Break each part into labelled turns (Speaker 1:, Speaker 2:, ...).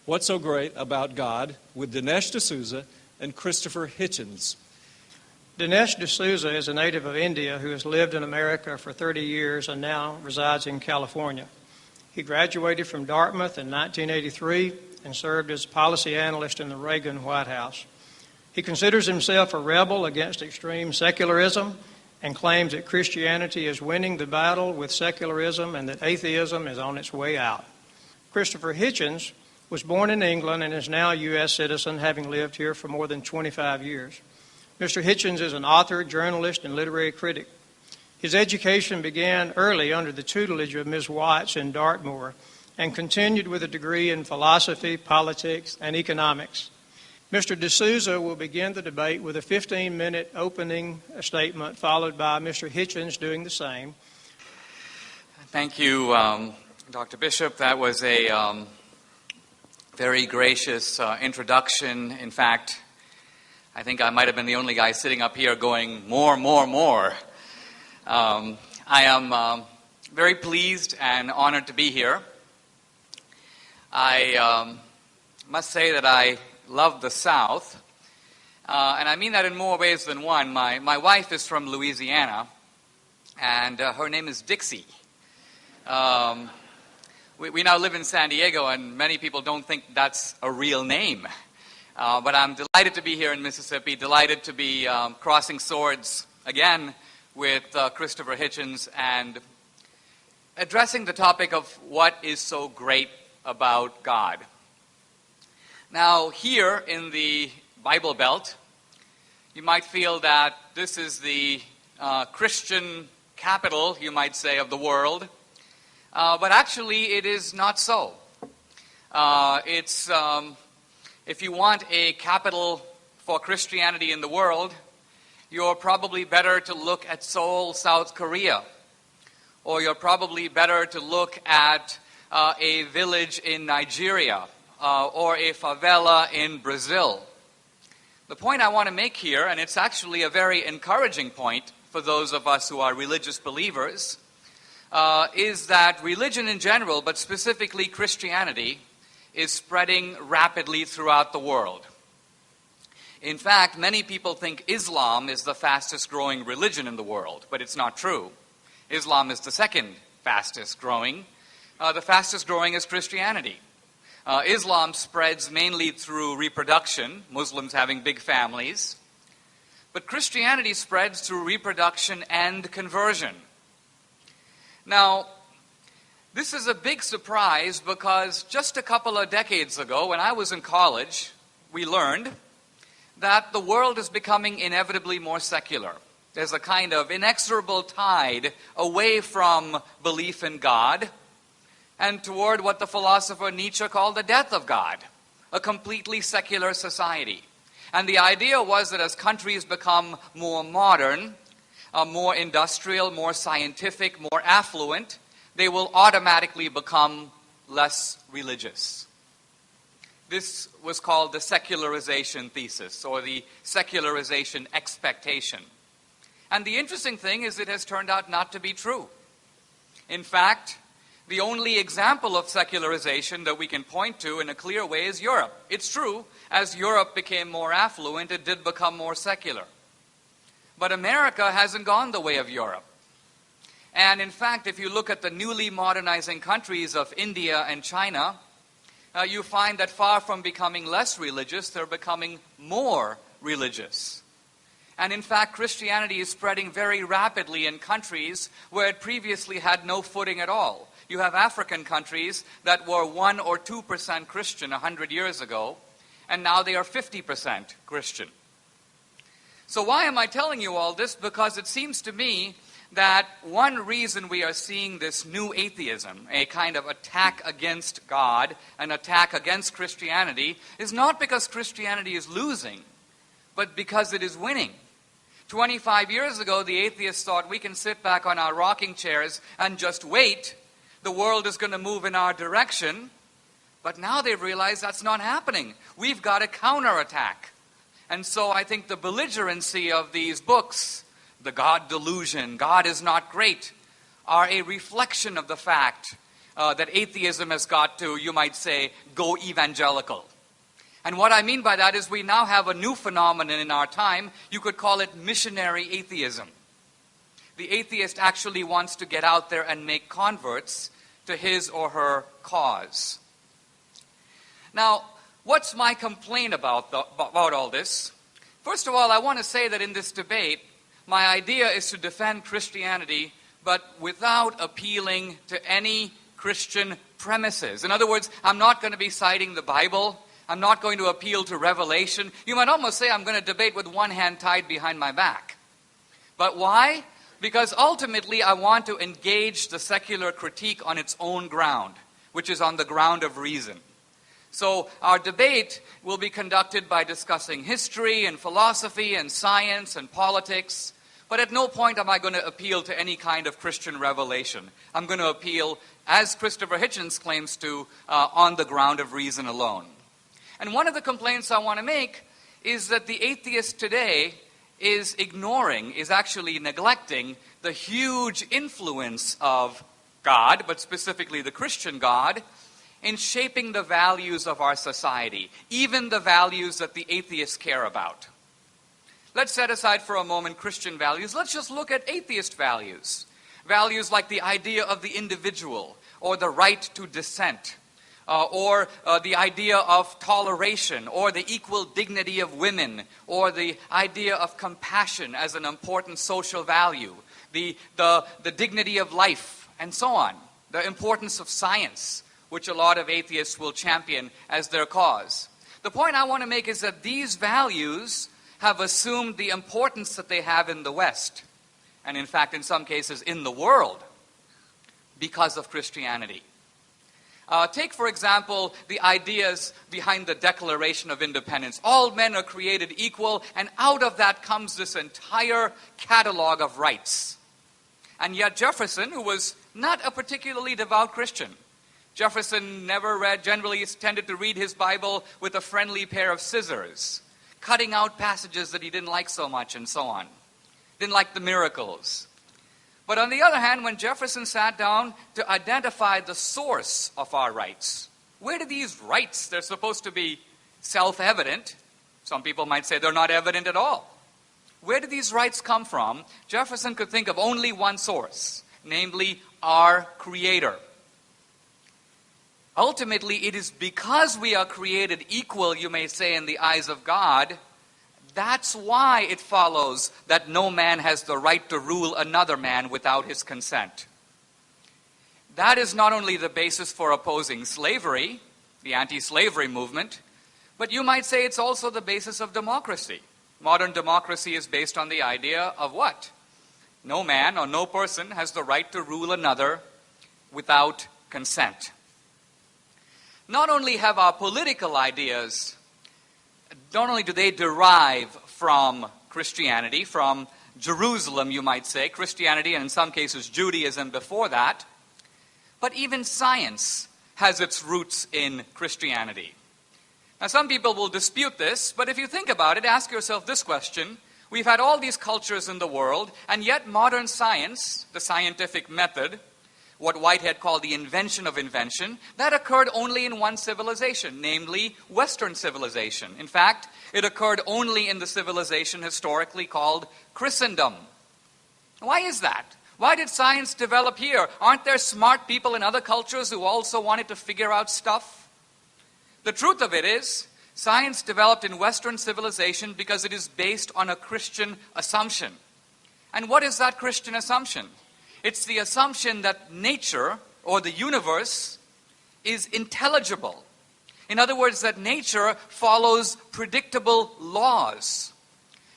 Speaker 1: What's So Great About God with Dinesh D'Souza and Christopher Hitchens.
Speaker 2: Dinesh D'Souza is a native of India who has lived in America for 30 years and now resides in California. He graduated from Dartmouth in 1983 and served as policy analyst in the Reagan White House. He considers himself a rebel against extreme secularism and claims that Christianity is winning the battle with secularism and that atheism is on its way out. Christopher Hitchens was born in England and is now a U.S. citizen, having lived here for more than 25 years. Mr. Hitchens is an author, journalist, and literary critic. His education began early under the tutelage of Ms. Watts in Dartmoor and continued with a degree in philosophy, politics, and economics. Mr. D'Souza will begin the debate with a 15-minute opening statement, followed by Mr. Hitchens doing the same.
Speaker 3: Thank you, Dr. Bishop. That was a very gracious introduction. In fact, I think I might have been the only guy sitting up here going, more, more, more. I am very pleased and honored to be here. I must say that I love the South, and I mean that in more ways than one. My wife is from Louisiana, and her name is Dixie. We now live in San Diego, and many people don't think that's a real name. But I'm delighted to be here in Mississippi, delighted to be crossing swords again with Christopher Hitchens and addressing the topic of what is so great about God. Now, here in the Bible Belt, you might feel that this is the Christian capital, you might say, of the world. But actually, it is not so. If you want a capital for Christianity in the world, you're probably better to look at Seoul, South Korea. Or you're probably better to look at a village in Nigeria or a favela in Brazil. The point I want to make here, and it's actually a very encouraging point for those of us who are religious believers, is that religion in general, but specifically Christianity, is spreading rapidly throughout the world. In fact, many people think Islam is the fastest growing religion in the world, but it's not true. Islam is the second fastest growing. The fastest growing is Christianity. Islam spreads mainly through reproduction, Muslims having big families. But Christianity spreads through reproduction and conversion. Now, this is a big surprise because just a couple of decades ago, when I was in college, we learned that the world is becoming inevitably more secular. There's a kind of inexorable tide away from belief in God and toward what the philosopher Nietzsche called the death of God, a completely secular society. And the idea was that as countries become more modern, more industrial, more scientific, more affluent, they will automatically become less religious. This was called the secularization thesis, or the secularization expectation. And the interesting thing is it has turned out not to be true. In fact, the only example of secularization that we can point to in a clear way is Europe. It's true, as Europe became more affluent, it did become more secular. But America hasn't gone the way of Europe. And in fact, if you look at the newly modernizing countries of India and China, you find that far from becoming less religious, they're becoming more religious. And in fact, Christianity is spreading very rapidly in countries where it previously had no footing at all. You have African countries that were 1 or 2% Christian 100 years ago, and now they are 50% Christian. So why am I telling you all this? Because it seems to me that one reason we are seeing this new atheism, a kind of attack against God, an attack against Christianity, is not because Christianity is losing, but because it is winning. 25 years ago, the atheists thought we can sit back on our rocking chairs and just wait. The world is going to move in our direction. But now they've realized that's not happening. We've got a counterattack. And so I think the belligerency of these books, the God delusion, God is not great, are a reflection of the fact that atheism has got to, you might say, go evangelical. And what I mean by that is we now have a new phenomenon in our time. You could call it missionary atheism. The atheist actually wants to get out there and make converts to his or her cause. Now, what's my complaint about all this? First of all, I want to say that in this debate, my idea is to defend Christianity, but without appealing to any Christian premises. In other words, I'm not going to be citing the Bible. I'm not going to appeal to Revelation. You might almost say I'm going to debate with one hand tied behind my back. But why? Because ultimately I want to engage the secular critique on its own ground, which is on the ground of reason. So our debate will be conducted by discussing history and philosophy and science and politics, but at no point am I going to appeal to any kind of Christian revelation. I'm going to appeal, as Christopher Hitchens claims to, on the ground of reason alone. And one of the complaints I want to make is that the atheist today is actually neglecting the huge influence of God, but specifically the Christian God, in shaping the values of our society, even the values that the atheists care about. Let's set aside for a moment Christian values. Let's just look at atheist values. Values like the idea of the individual, or the right to dissent, or the idea of toleration, or the equal dignity of women, or the idea of compassion as an important social value, the dignity of life, and so on. The importance of science, which a lot of atheists will champion as their cause. The point I want to make is that these values have assumed the importance that they have in the West, and in fact, in some cases, in the world, because of Christianity. Take, for example, the ideas behind the Declaration of Independence. All men are created equal, and out of that comes this entire catalog of rights. And yet Jefferson, who was not a particularly devout Christian, Jefferson generally tended to read his Bible with a friendly pair of scissors, cutting out passages that he didn't like so much and so on. Didn't like the miracles. But on the other hand, when Jefferson sat down to identify the source of our rights, where do these rights, they're supposed to be self-evident, some people might say they're not evident at all. Where do these rights come from? Jefferson could think of only one source, namely our Creator. Ultimately, it is because we are created equal, you may say, in the eyes of God. That's why it follows that no man has the right to rule another man without his consent. That is not only the basis for opposing slavery, the anti-slavery movement, but you might say it's also the basis of democracy. Modern democracy is based on the idea of what? No man or no person has the right to rule another without consent. Not only have our political ideas, not only do they derive from Christianity, from Jerusalem, you might say, Christianity, and in some cases Judaism before that, but even science has its roots in Christianity. Now, some people will dispute this, but if you think about it, ask yourself this question. We've had all these cultures in the world, and yet modern science, the scientific method, what Whitehead called the invention of invention, that occurred only in one civilization, namely Western civilization. In fact, it occurred only in the civilization historically called Christendom. Why is that? Why did science develop here? Aren't there smart people in other cultures who also wanted to figure out stuff? The truth of it is, science developed in Western civilization because it is based on a Christian assumption. And what is that Christian assumption? It's the assumption that nature, or the universe, is intelligible. In other words, that nature follows predictable laws.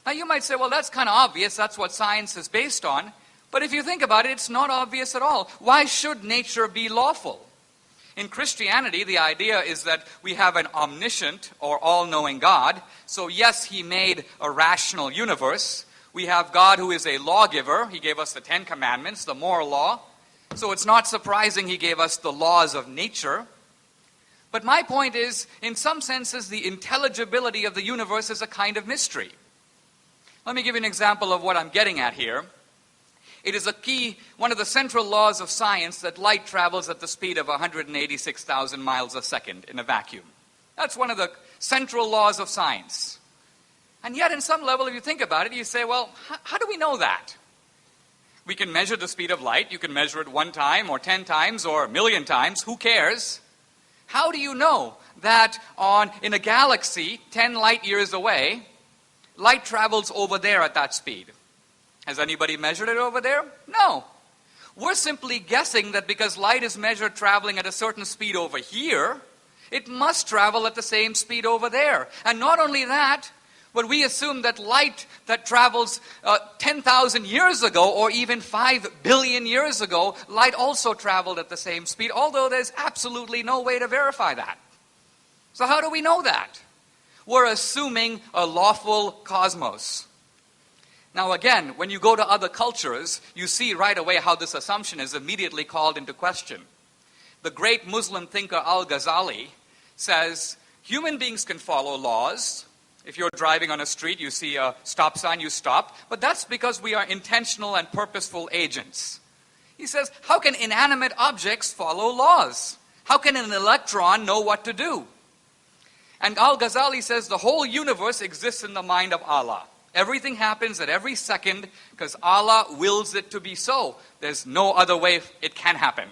Speaker 3: Now you might say, well, that's kind of obvious, that's what science is based on. But if you think about it, it's not obvious at all. Why should nature be lawful? In Christianity, the idea is that we have an omniscient or all-knowing God. So yes, He made a rational universe. We have God who is a lawgiver. He gave us the Ten Commandments, the moral law. So it's not surprising He gave us the laws of nature. But my point is, in some senses, the intelligibility of the universe is a kind of mystery. Let me give you an example of what I'm getting at here. It is one of the central laws of science that light travels at the speed of 186,000 miles a second in a vacuum. That's one of the central laws of science. And yet, in some level, if you think about it, you say, well, how do we know that? We can measure the speed of light. You can measure it 1 time or 10 times or a million times. Who cares? How do you know that in a galaxy 10 light years away, light travels over there at that speed? Has anybody measured it over there? No. We're simply guessing that because light is measured traveling at a certain speed over here, it must travel at the same speed over there. And not only that, but we assume that light that travels 10,000 years ago or even 5 billion years ago, light also traveled at the same speed, although there's absolutely no way to verify that. So how do we know that? We're assuming a lawful cosmos. Now again, when you go to other cultures, you see right away how this assumption is immediately called into question. The great Muslim thinker Al-Ghazali says, human beings can follow laws. If you're driving on a street, you see a stop sign, you stop. But that's because we are intentional and purposeful agents. He says, how can inanimate objects follow laws? How can an electron know what to do? And Al-Ghazali says the whole universe exists in the mind of Allah. Everything happens at every second because Allah wills it to be so. There's no other way it can happen.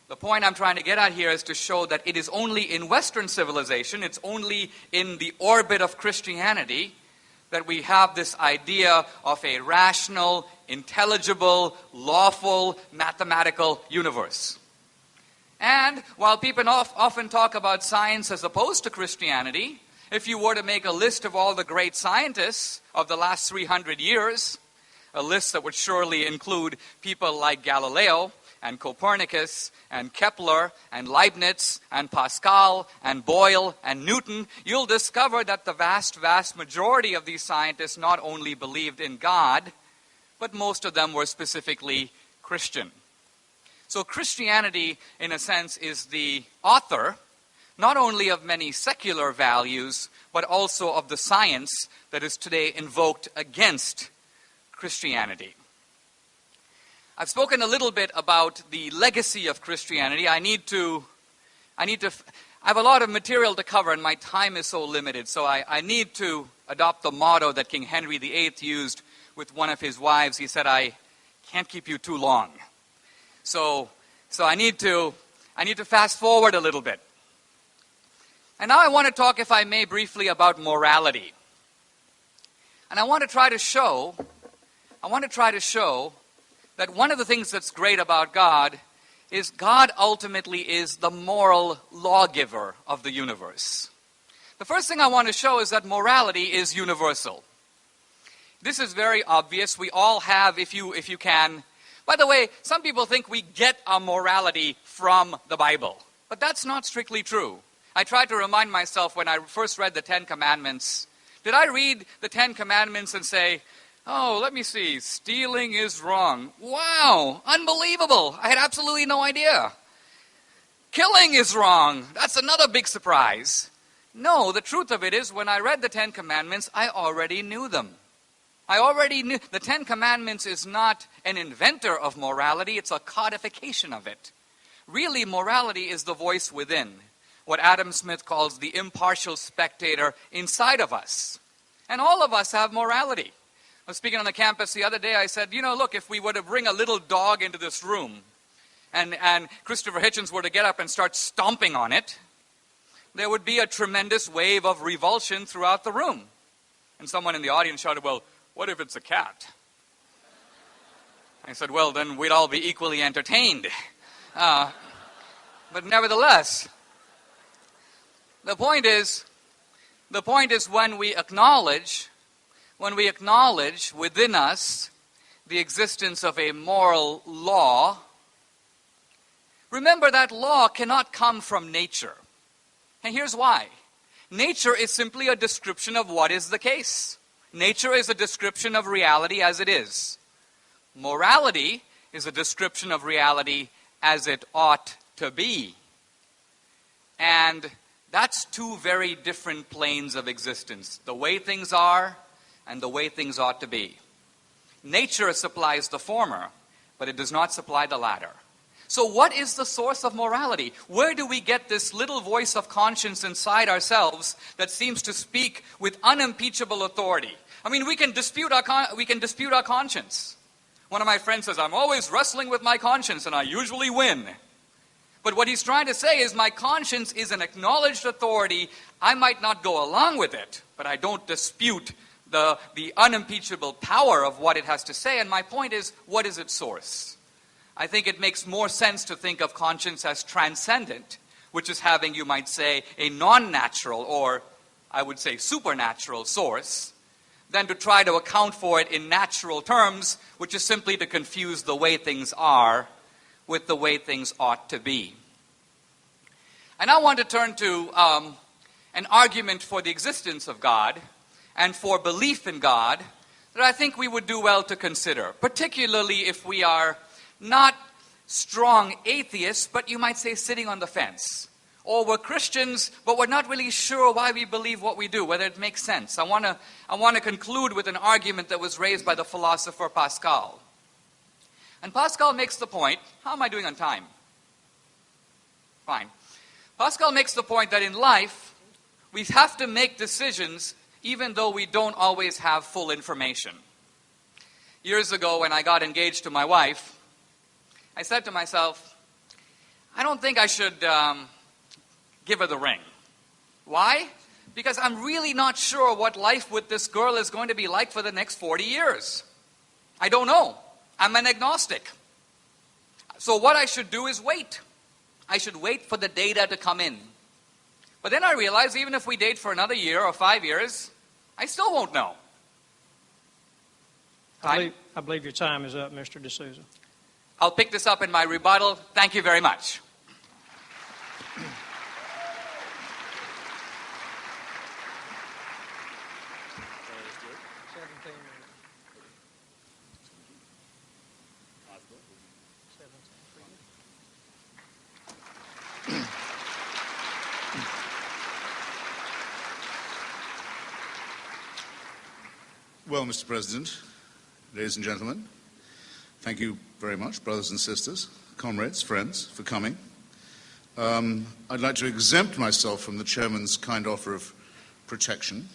Speaker 3: The point I'm trying to get at here is to show that it is only in Western civilization, it's only in the orbit of Christianity that we have this idea of a rational, intelligible, lawful, mathematical universe. And while people often talk about science as opposed to Christianity, if you were to make a list of all the great scientists of the last 300 years, a list that would surely include people like Galileo and Copernicus and Kepler and Leibniz and Pascal and Boyle and Newton, you'll discover that the vast, vast majority of these scientists not only believed in God, but most of them were specifically Christian. So Christianity, in a sense, is the author not only of many secular values, but also of the science that is today invoked against Christianity. I've spoken a little bit about the legacy of Christianity. I have a lot of material to cover and my time is so limited, so I need to adopt the motto that King Henry VIII used with one of his wives. He said, I can't keep you too long. So I need to fast forward a little bit. And now I want to talk, if I may, briefly about morality. And I want to try to show that one of the things that's great about God is God ultimately is the moral lawgiver of the universe. The first thing I want to show is that morality is universal. This is very obvious. We all have, if you can. By the way, some people think we get our morality from the Bible, but that's not strictly true. I tried to remind myself when I first read the 10 Commandments, did I read the 10 Commandments and say, oh, let me see, stealing is wrong. Wow, unbelievable. I had absolutely no idea. Killing is wrong. That's another big surprise. No, the truth of it is when I read the 10 Commandments, I already knew them. I already knew. The 10 Commandments is not an inventor of morality, it's a codification of it. Really, morality is the voice within, what Adam Smith calls the impartial spectator inside of us. And all of us have morality. I was speaking on the campus the other day. I said, look, if we were to bring a little dog into this room and Christopher Hitchens were to get up and start stomping on it, there would be a tremendous wave of revulsion throughout the room. And someone in the audience shouted, well, what if it's a cat? I said, well, then we'd all be equally entertained. But nevertheless, the point is when we acknowledge within us the existence of a moral law, remember that law cannot come from nature. And here's why. Nature is simply a description of what is the case. Nature is a description of reality as it is. Morality is a description of reality as it ought to be. And that's two very different planes of existence. The way things are and the way things ought to be. Nature supplies the former, but it does not supply the latter. So what is the source of morality? Where do we get this little voice of conscience inside ourselves that seems to speak with unimpeachable authority? I mean, we can dispute our conscience. One of my friends says, I'm always wrestling with my conscience and I usually win. But what he's trying to say is my conscience is an acknowledged authority. I might not go along with it, but I don't dispute the unimpeachable power of what it has to say. And my point is, what is its source? I think it makes more sense to think of conscience as transcendent, which is having, you might say, a non-natural or, I would say, supernatural source, than to try to account for it in natural terms, which is simply to confuse the way things are with the way things ought to be. I now want to turn to an argument for the existence of God and for belief in God that I think we would do well to consider, particularly if we are not strong atheists, but you might say sitting on the fence. Or we're Christians, but we're not really sure why we believe what we do, whether it makes sense. I want to conclude with an argument that was raised by the philosopher Pascal. And Pascal makes the point, how am I doing on time? Fine. Pascal makes the point that in life, we have to make decisions even though we don't always have full information. Years ago, when I got engaged to my wife, I said to myself, I don't think I should give her the ring. Why? Because I'm really not sure what life with this girl is going to be like for the next 40 years. I don't know. I'm an agnostic. So what I should do is wait. I should wait for the data to come in. But then I realized even if we date for another year or 5 years, I still won't know.
Speaker 2: I believe your time is up, Mr. D'Souza.
Speaker 3: I'll pick this up in my rebuttal. Thank you very much.
Speaker 4: Well, Mr. President, ladies and gentlemen, thank you very much, brothers and sisters, comrades, friends, for coming. I'd like to exempt myself from the chairman's kind offer of protection.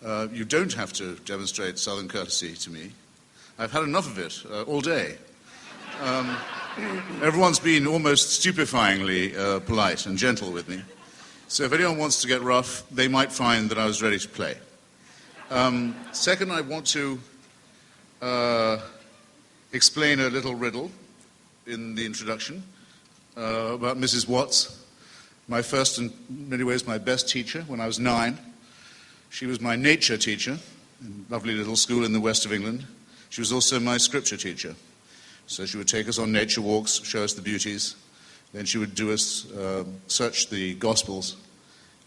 Speaker 4: You don't have to demonstrate Southern courtesy to me. I've had enough of it all day. Everyone's been almost stupefyingly polite and gentle with me. So if anyone wants to get rough, they might find that I was ready to play. Second, I want to explain a little riddle in the introduction about Mrs. Watts, my first and in many ways my best teacher when I was 9. She was my nature teacher in a lovely little school in the west of England. She was also my scripture teacher. So she would take us on nature walks, show us the beauties. Then she would do us search the Gospels.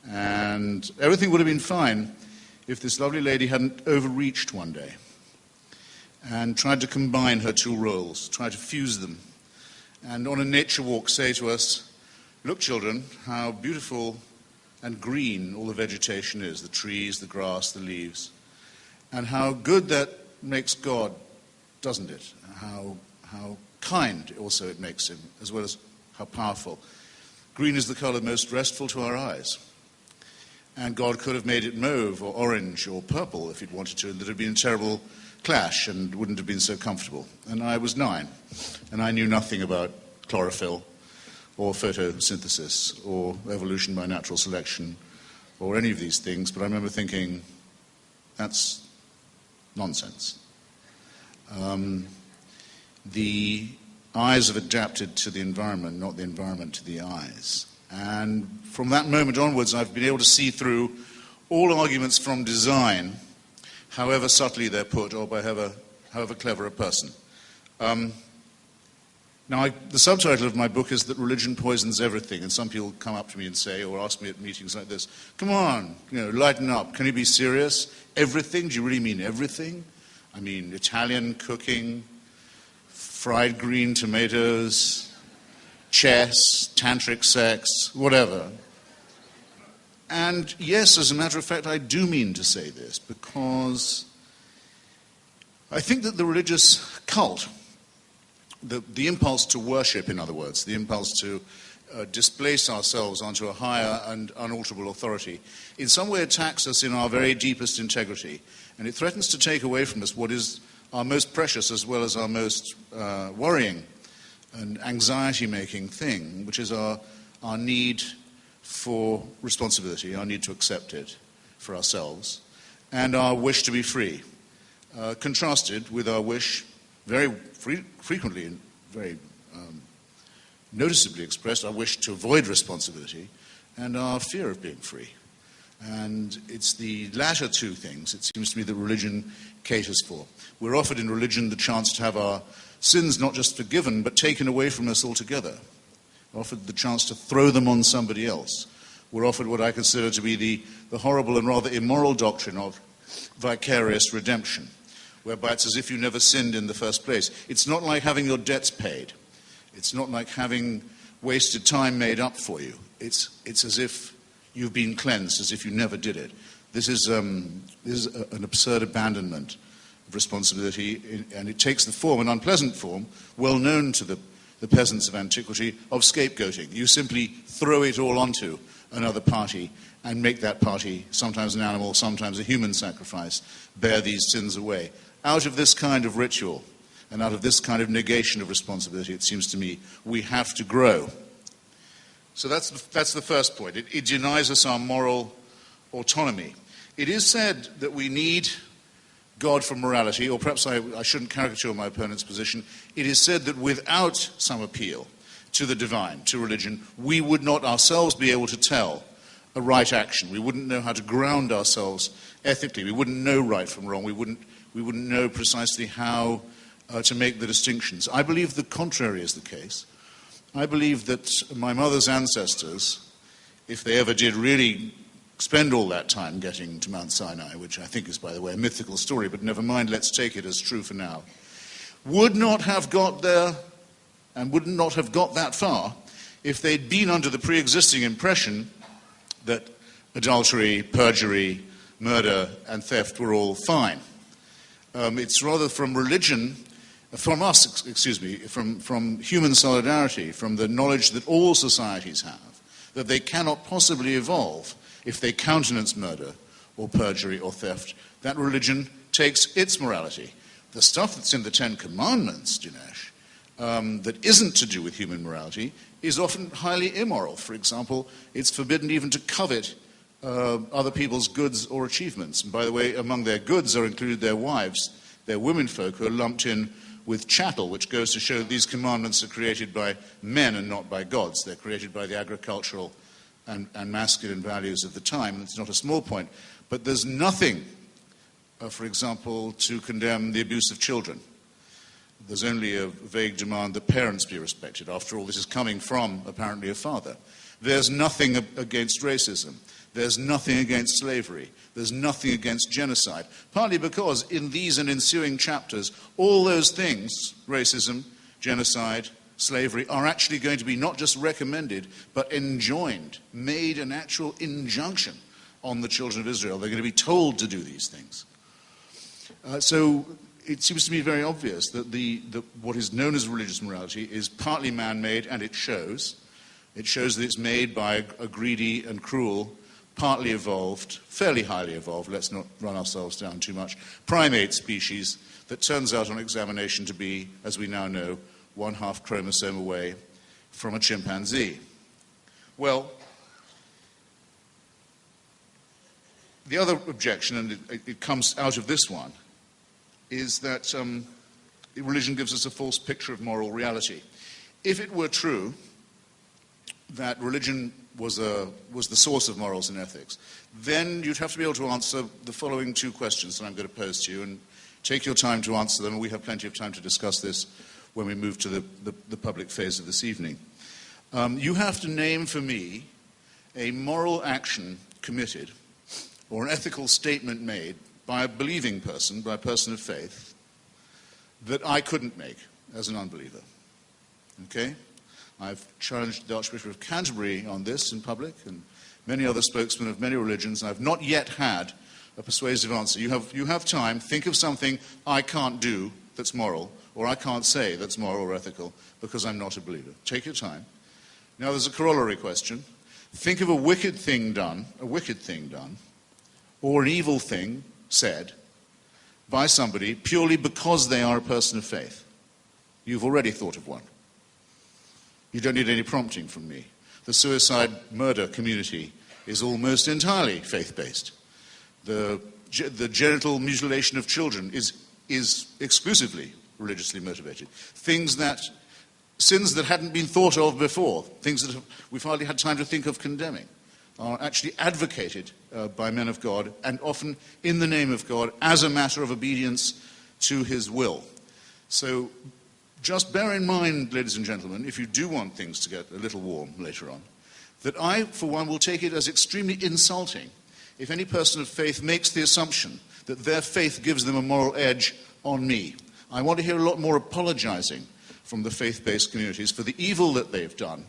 Speaker 4: And everything would have been fine if this lovely lady hadn't overreached one day and tried to combine her two roles, tried to fuse them. And on a nature walk say to us, look, children, how beautiful and green all the vegetation is, the trees, the grass, the leaves, and how good that makes God, doesn't it? How kind also it makes him, as well as how powerful. Green is the color most restful to our eyes. And God could have made it mauve or orange or purple if he'd wanted to, and there'd have been a terrible clash and wouldn't have been so comfortable. And I was 9, and I knew nothing about chlorophyll or photosynthesis or evolution by natural selection or any of these things, but I remember thinking, that's nonsense. The eyes have adapted to the environment, not the environment to the eyes. And from that moment onwards, I've been able to see through all arguments from design, however subtly they're put, or by however clever a person. Now, the subtitle of my book is that religion poisons everything, and some people come up to me and say, or ask me at meetings like this, come on, lighten up, can you be serious? Everything? Do you really mean everything? I mean Italian cooking, fried green tomatoes, chess, tantric sex, whatever. And yes, as a matter of fact, I do mean to say this, because I think that the religious cult, the impulse to worship, in other words, the impulse to displace ourselves onto a higher and unalterable authority, in some way attacks us in our very deepest integrity, and it threatens to take away from us what is our most precious as well as our most worrying and anxiety-making thing, which is our need for responsibility, our need to accept it for ourselves, and our wish to be free, contrasted with our wish, very frequently and very noticeably expressed, our wish to avoid responsibility and our fear of being free. And it's the latter two things, it seems to me, that religion caters for. We're offered in religion the chance to have our sins not just forgiven, but taken away from us altogether. We're offered the chance to throw them on somebody else. We're offered what I consider to be the horrible and rather immoral doctrine of vicarious redemption, whereby it's as if you never sinned in the first place. It's not like having your debts paid. It's not like having wasted time made up for you. It's as if you've been cleansed, as if you never did it. This is an absurd abandonment of responsibility, and it takes the form, an unpleasant form, well known to the peasants of antiquity, of scapegoating. You simply throw it all onto another party and make that party, sometimes an animal, sometimes a human sacrifice, bear these sins away. Out of this kind of ritual and out of this kind of negation of responsibility, it seems to me, we have to grow. So that's the first point. It denies us our moral autonomy. It is said that we need God for morality, or perhaps I shouldn't caricature my opponent's position. It is said that without some appeal to the divine, to religion, we would not ourselves be able to tell a right action. We wouldn't know how to ground ourselves ethically. We wouldn't know right from wrong. We wouldn't know precisely how to make the distinctions. I believe the contrary is the case. I believe that my mother's ancestors, if they ever did really spend all that time getting to Mount Sinai, which I think is, by the way, a mythical story, but never mind, let's take it as true for now, would not have got there and would not have got that far if they'd been under the pre-existing impression that adultery, perjury, murder, and theft were all fine. It's rather from religion, from us, from human solidarity, from the knowledge that all societies have, that they cannot possibly evolve if they countenance murder or perjury or theft. That religion takes its morality. The stuff that's in the Ten Commandments, Dinesh, that isn't to do with human morality, is often highly immoral. For example, it's forbidden even to covet other people's goods or achievements. And by the way, among their goods are included their wives, their womenfolk, who are lumped in with chattel, which goes to show that these commandments are created by men and not by gods. They're created by the agricultural and masculine values of the time. It's not a small point. But there's nothing, for example, to condemn the abuse of children. There's only a vague demand that parents be respected. After all, this is coming from, apparently, a father. There's nothing against racism. There's nothing against slavery. There's nothing against genocide. Partly because in these and ensuing chapters, all those things, racism, genocide, slavery, are actually going to be not just recommended, but enjoined, made an actual injunction on the children of Israel. They're going to be told to do these things. So it seems to me very obvious that what is known as religious morality is partly man-made, and it shows. It shows that it's made by a greedy and cruel, partly evolved, fairly highly evolved, let's not run ourselves down too much, primate species that turns out on examination to be, as we now know, 1/2 chromosome away from a chimpanzee. Well, the other objection, and it comes out of this one, is that religion gives us a false picture of moral reality. If it were true that religion was the source of morals and ethics, then you'd have to be able to answer the following two questions that I'm going to pose to you, and take your time to answer them, and we have plenty of time to discuss this when we move to the public phase of this evening. You have to name for me a moral action committed or an ethical statement made by a believing person, by a person of faith, that I couldn't make as an unbeliever. Okay? I've challenged the Archbishop of Canterbury on this in public, and many other spokesmen of many religions. I've not yet had a persuasive answer. You have time. Think of something I can't do that's moral, or I can't say that's moral or ethical because I'm not a believer. Take your time. Now there's a corollary question. Think of a wicked thing done, or an evil thing said by somebody purely because they are a person of faith. You've already thought of one. You don't need any prompting from me. The suicide murder community is almost entirely faith-based. The genital mutilation of children is exclusively religiously motivated. Sins that hadn't been thought of before, things that we've hardly had time to think of condemning, are actually advocated by men of God, and often in the name of God, as a matter of obedience to his will. So just bear in mind, ladies and gentlemen, if you do want things to get a little warm later on, that I, for one, will take it as extremely insulting if any person of faith makes the assumption that their faith gives them a moral edge on me. I want to hear a lot more apologizing from the faith-based communities for the evil that they've done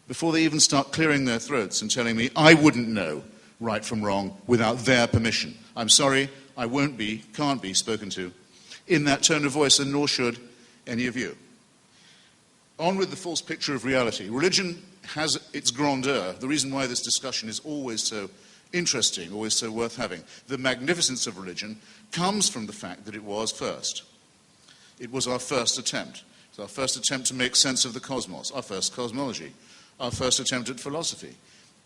Speaker 4: before they even start clearing their throats and telling me I wouldn't know right from wrong without their permission. I'm sorry, I won't be, can't be spoken to in that tone of voice, and nor should any of you. On with the false picture of reality. Religion has its grandeur. The reason why this discussion is always so interesting, always so worth having. The magnificence of religion comes from the fact that it was first. It was our first attempt. It's our first attempt to make sense of the cosmos, our first cosmology, our first attempt at philosophy.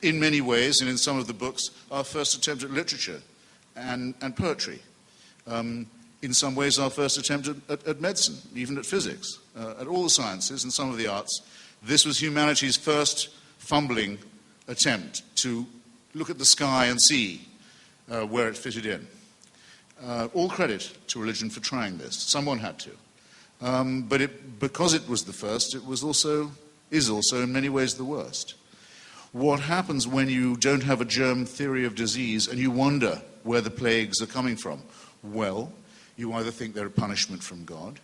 Speaker 4: In many ways, and in some of the books, our first attempt at literature and poetry. In some ways, our first attempt at medicine, even at physics, at all the sciences and some of the arts. This was humanity's first fumbling attempt to look at the sky and see where it fitted in. All credit to religion for trying this. Someone had to. But because it was the first, it is also in many ways the worst. What happens when you don't have a germ theory of disease and you wonder where the plagues are coming from? Well, you either think they're a punishment from God,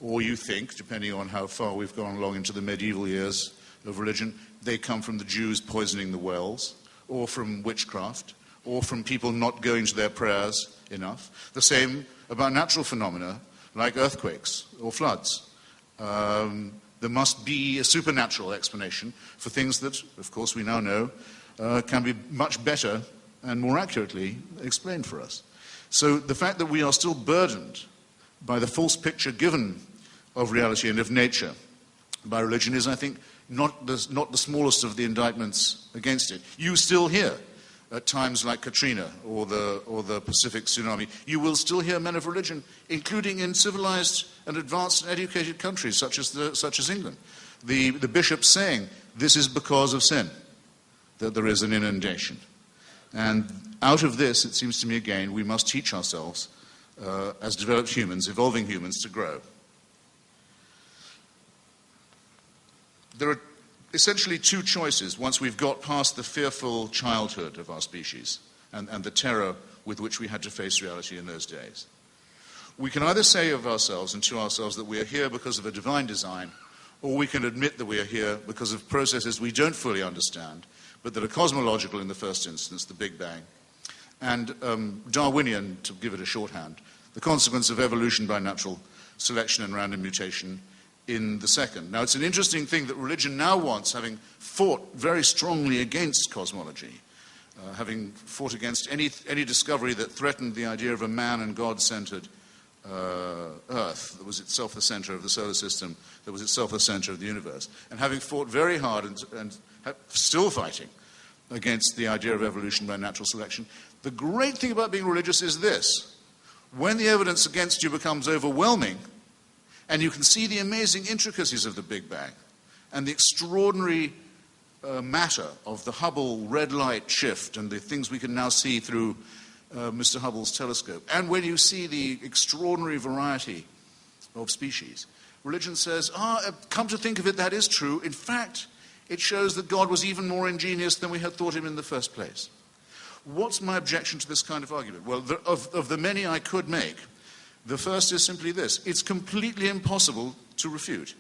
Speaker 4: or you think, depending on how far we've gone along into the medieval years of religion, they come from the Jews poisoning the wells, or from witchcraft, or from people not going to their prayers enough. The same about natural phenomena like earthquakes or floods. There must be a supernatural explanation for things that, of course, we now know can be much better and more accurately explained for us. So the fact that we are still burdened by the false picture given of reality and of nature by religion is, I think, not the smallest of the indictments against it. You still hear, at times like Katrina or the Pacific tsunami, you will still hear men of religion, including in civilized and advanced and educated countries such as England, the bishops saying, this is because of sin that there is an inundation. And out of this, it seems to me again, we must teach ourselves as developed humans, evolving humans, to grow. There are essentially two choices once we've got past the fearful childhood of our species and the terror with which we had to face reality in those days. We can either say of ourselves and to ourselves that we are here because of a divine design, or we can admit that we are here because of processes we don't fully understand, but that are cosmological in the first instance, the Big Bang, and Darwinian, to give it a shorthand, the consequence of evolution by natural selection and random mutation in the second. Now, it's an interesting thing that religion now wants, having fought very strongly against cosmology, having fought against any discovery that threatened the idea of a man and God-centered Earth that was itself the center of the solar system, that was itself the center of the universe, and having fought very hard and still fighting against the idea of evolution by natural selection. The great thing about being religious is this: when the evidence against you becomes overwhelming, and you can see the amazing intricacies of the Big Bang and the extraordinary matter of the Hubble red light shift and the things we can now see through Mr. Hubble's telescope, and when you see the extraordinary variety of species, religion says, come to think of it, that is true. In fact, it shows that God was even more ingenious than we had thought him in the first place. What's my objection to this kind of argument? Well, of the many I could make, the first is simply this: it's completely impossible to refute.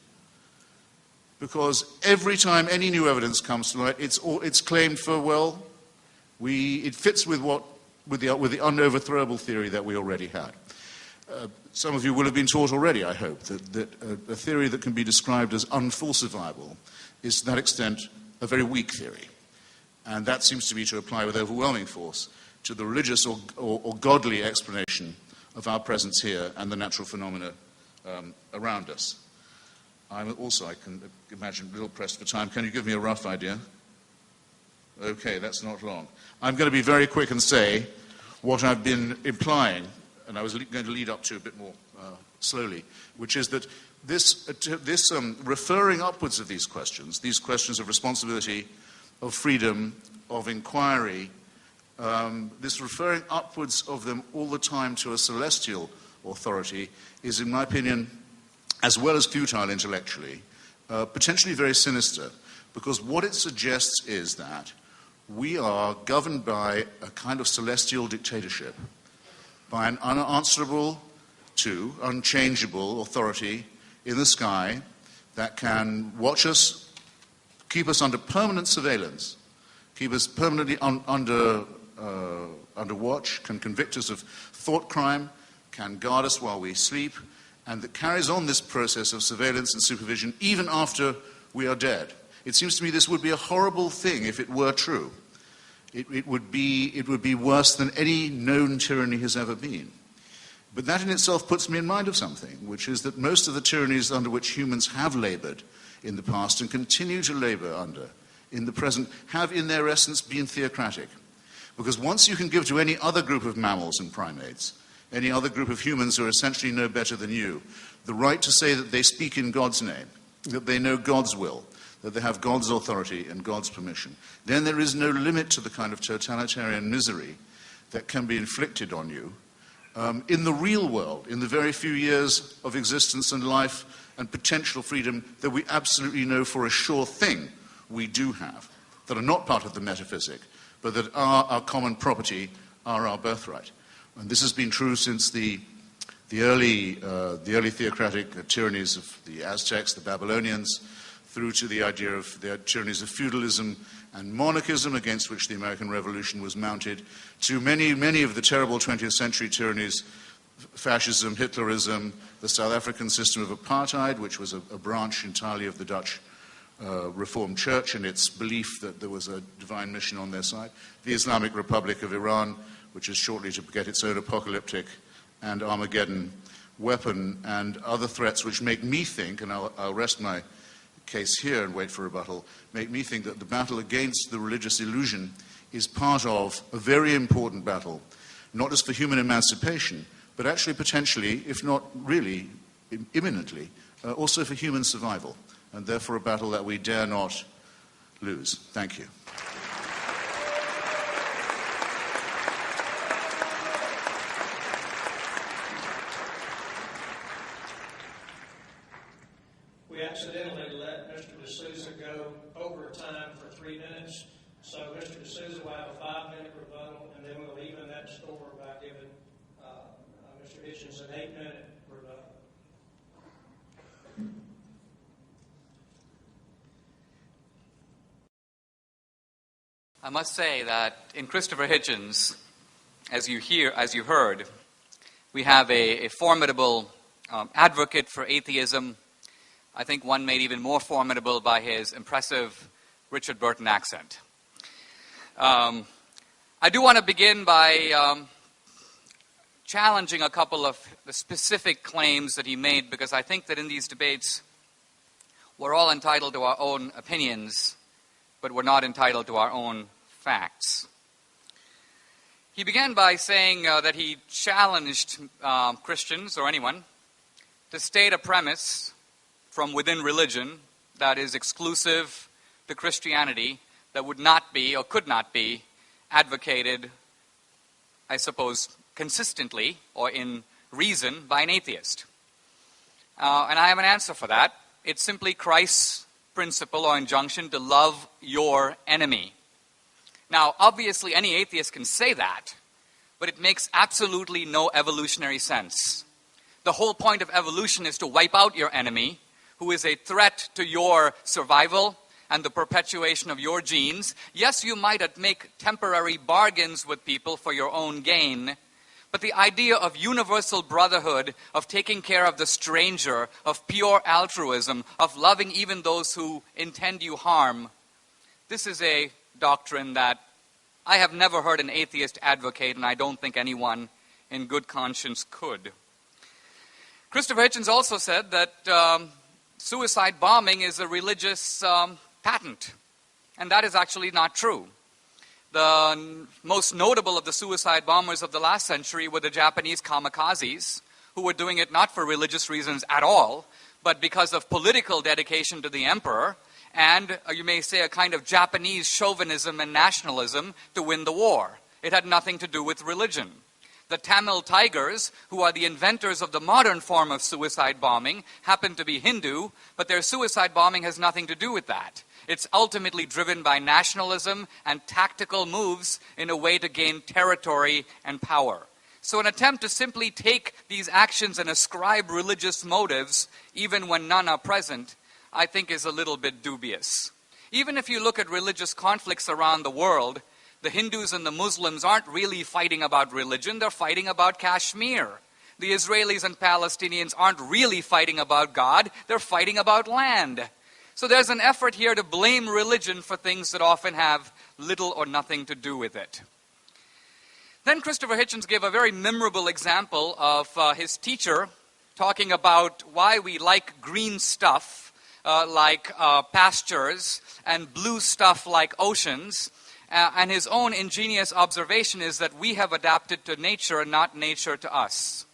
Speaker 4: Because every time any new evidence comes to light, it's claimed for, it fits with what with the unoverthrowable theory that we already had. Some of you will have been taught already, I hope, that a theory that can be described as unfalsifiable is to that extent a very weak theory. And that seems to me to apply with overwhelming force to the religious or godly explanation of our presence here and the natural phenomena around us. I can imagine, a little pressed for time. Can you give me a rough idea? Okay, that's not long. I'm going to be very quick and say what I've been implying, and I was going to lead up to a bit more slowly, which is that this referring upwards of these questions of responsibility, of freedom, of inquiry, this referring upwards of them all the time to a celestial authority is, in my opinion, as well as futile intellectually, potentially very sinister, because what it suggests is that we are governed by a kind of celestial dictatorship, by an unanswerable to unchangeable authority in the sky that can watch us, keep us under permanent surveillance, keep us permanently under watch, can convict us of thought crime, can guard us while we sleep, and that carries on this process of surveillance and supervision even after we are dead. It seems to me this would be a horrible thing if it were true. It would be worse than any known tyranny has ever been. But that in itself puts me in mind of something, which is that most of the tyrannies under which humans have labored in the past and continue to labor under in the present have in their essence been theocratic. Because once you can give to any other group of mammals and primates, any other group of humans who are essentially no better than you, the right to say that they speak in God's name, that they know God's will, that they have God's authority and God's permission, then there is no limit to the kind of totalitarian misery that can be inflicted on you in the real world, in the very few years of existence and life and potential freedom that we absolutely know for a sure thing we do have, that are not part of the metaphysic, but that are our common property, are our birthright. And this has been true since the early theocratic tyrannies of the Aztecs, the Babylonians, through to the idea of the tyrannies of feudalism and monarchism against which the American Revolution was mounted, to many of the terrible 20th century tyrannies, fascism, Hitlerism, the South African system of apartheid, which was a branch entirely of the Dutch Reformed Church and its belief that there was a divine mission on their side, the Islamic Republic of Iran, which is shortly to get its own apocalyptic and Armageddon weapon, and other threats which make me think, and I'll rest my case here and wait for rebuttal, make me think that the battle against the religious illusion is part of a very important battle, not just for human emancipation, but actually potentially, if not really imminently, also for human survival, and therefore a battle that we dare not lose. Thank you.
Speaker 2: We accidentally let Mr. D'Souza go over time for 3 minutes, so Mr. D'Souza will have a 5-minute rebuttal, and then we'll even that score by giving Mr. Hitchens an 8-minute rebuttal.
Speaker 3: I must say that in Christopher Hitchens, as you heard, we have a formidable advocate for atheism. I think one made even more formidable by his impressive Richard Burton accent. I do want to begin by challenging a couple of the specific claims that he made, because I think that in these debates we're all entitled to our own opinions, but we're not entitled to our own facts. He began by saying that he challenged Christians, or anyone, to state a premise from within religion that is exclusive to Christianity, that would not be or could not be advocated, I suppose, consistently or in reason by an atheist. And I have an answer for that. It's simply Christ's principle or injunction to love your enemy. Now, obviously, any atheist can say that, but it makes absolutely no evolutionary sense. The whole point of evolution is to wipe out your enemy, who is a threat to your survival and the perpetuation of your genes. Yes, you might make temporary bargains with people for your own gain, but the idea of universal brotherhood, of taking care of the stranger, of pure altruism, of loving even those who intend you harm, this is a doctrine that I have never heard an atheist advocate, and I don't think anyone in good conscience could. Christopher Hitchens also said that suicide bombing is a religious patent, and that is actually not true. The most notable of the suicide bombers of the last century were the Japanese kamikazes, who were doing it not for religious reasons at all, but because of political dedication to the emperor, and you may say a kind of Japanese chauvinism and nationalism to win the war. It had nothing to do with religion. The Tamil Tigers, who are the inventors of the modern form of suicide bombing, happen to be Hindu, but their suicide bombing has nothing to do with that. It's ultimately driven by nationalism and tactical moves in a way to gain territory and power. So an attempt to simply take these actions and ascribe religious motives, even when none are present, I think is a little bit dubious. Even if you look at religious conflicts around the world, the Hindus and the Muslims aren't really fighting about religion, they're fighting about Kashmir. The Israelis and Palestinians aren't really fighting about God, they're fighting about land. So there's an effort here to blame religion for things that often have little or nothing to do with it. Then Christopher Hitchens gave a very memorable example of his teacher talking about why we like green stuff like pastures and blue stuff like oceans. And his own ingenious observation is that we have adapted to nature and not nature to us.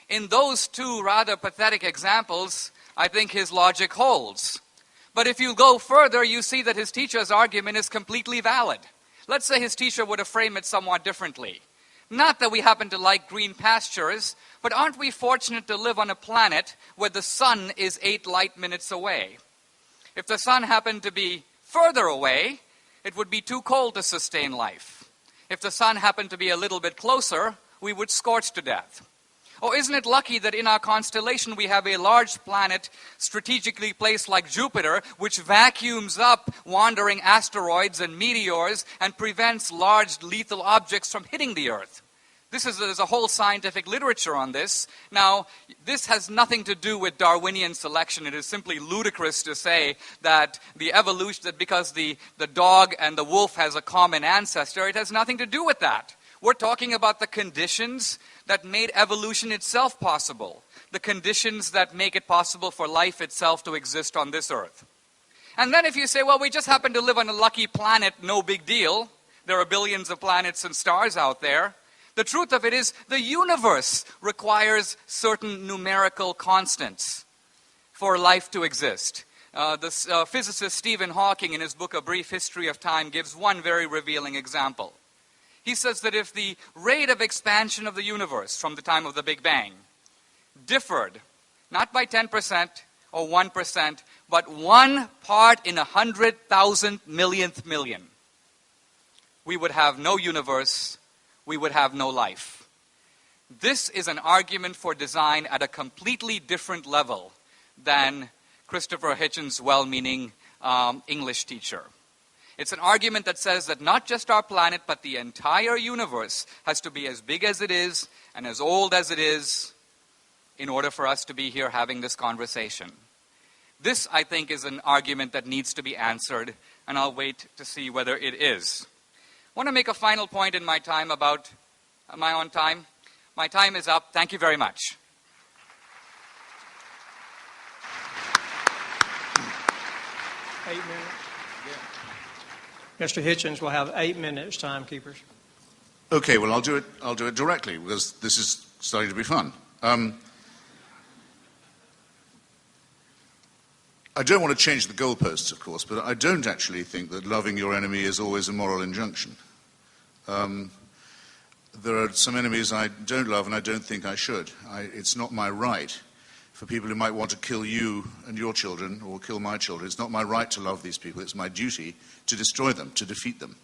Speaker 3: In those two rather pathetic examples, I think his logic holds. But if you go further, you see that his teacher's argument is completely valid. Let's say his teacher would have framed it somewhat differently. Not that we happen to like green pastures, but aren't we fortunate to live on a planet where the sun is 8 light minutes away? If the sun happened to be further away, it would be too cold to sustain life. If the sun happened to be a little bit closer, we would scorch to death. Oh, isn't it lucky that in our constellation we have a large planet strategically placed like Jupiter, which vacuums up wandering asteroids and meteors and prevents large lethal objects from hitting the Earth? There's a whole scientific literature on this. Now, this has nothing to do with Darwinian selection. It is simply ludicrous to say that the evolution, that because the dog and the wolf has a common ancestor, it has nothing to do with that. We're talking about the conditions that made evolution itself possible, the conditions that make it possible for life itself to exist on this Earth. And then if you say, well, we just happen to live on a lucky planet, no big deal. There are billions of planets and stars out there. The truth of it is the universe requires certain numerical constants for life to exist. The physicist Stephen Hawking, in his book A Brief History of Time, gives one very revealing example. He says that if the rate of expansion of the universe from the time of the Big Bang differed, not by 10% or 1%, but 1 part in 100,000 millionth million, we would have no universe, we would have no life. This is an argument for design at a completely different level than Christopher Hitchens' well-meaning English teacher. It's an argument that says that not just our planet, but the entire universe has to be as big as it is and as old as it is in order for us to be here having this conversation. This, I think, is an argument that needs to be answered, and I'll wait to see whether it is. I want to make a final point in my time about my own time. My time is up. Thank you very much.
Speaker 2: Mr. Hitchens will have 8 minutes, timekeepers.
Speaker 4: Okay, well, I'll do it directly, because this is starting to be fun. I don't want to change the goalposts, of course, but I don't actually think that loving your enemy is always a moral injunction. There are some enemies I don't love and I don't think I should. It's not my right for people who might want to kill you and your children or kill my children. It's not my right to love these people. It's my duty to destroy them, to defeat them.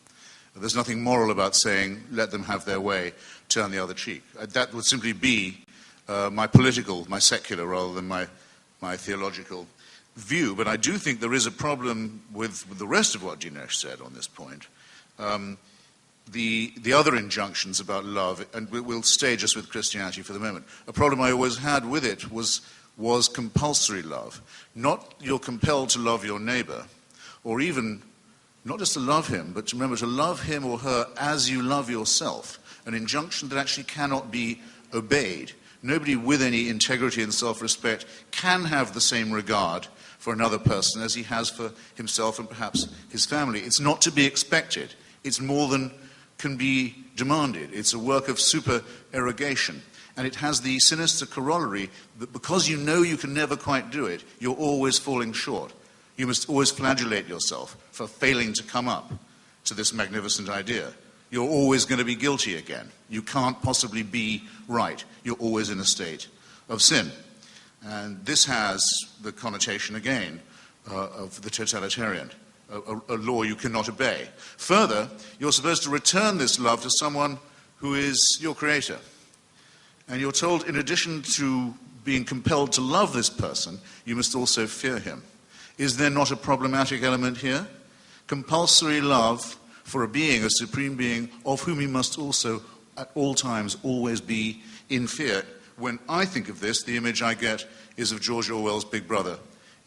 Speaker 4: There's nothing moral about saying, let them have their way, turn the other cheek. That would simply be my political, my secular, rather than my theological view, but I do think there is a problem with the rest of what Dinesh said on this point. The other injunctions about love, and we'll stay just with Christianity for the moment. A problem I always had with it was compulsory love. Not you're compelled to love your neighbor, or even not just to love him, but to remember to love him or her as you love yourself, an injunction that actually cannot be obeyed. Nobody with any integrity and self-respect can have the same regard for another person as he has for himself and perhaps his family. It's not to be expected. It's more than can be demanded. It's a work of supererogation. And it has the sinister corollary that because you know you can never quite do it, you're always falling short. You must always flagellate yourself for failing to come up to this magnificent idea. You're always going to be guilty again. You can't possibly be right. You're always in a state of sin. And this has the connotation, again, of the totalitarian, a law you cannot obey. Further, you're supposed to return this love to someone who is your creator. And you're told, in addition to being compelled to love this person, you must also fear him. Is there not a problematic element here? Compulsory love for a being, a supreme being, of whom you must also, at all times, always be in fear. When I think of this, the image I get is of George Orwell's Big Brother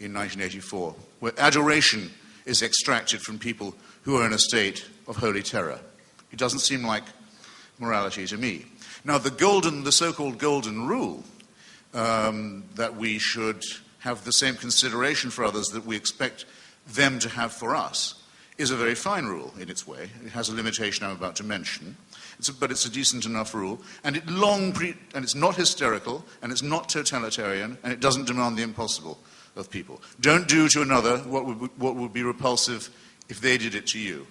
Speaker 4: in 1984, where adoration is extracted from people who are in a state of holy terror. It doesn't seem like morality to me. Now, the so-called golden rule, that we should have the same consideration for others that we expect them to have for us, is a very fine rule in its way. It has a limitation I'm about to mention, but it's a decent enough rule, and and it's not hysterical, and it's not totalitarian, and it doesn't demand the impossible of people. Don't do to another what would be repulsive if they did it to you.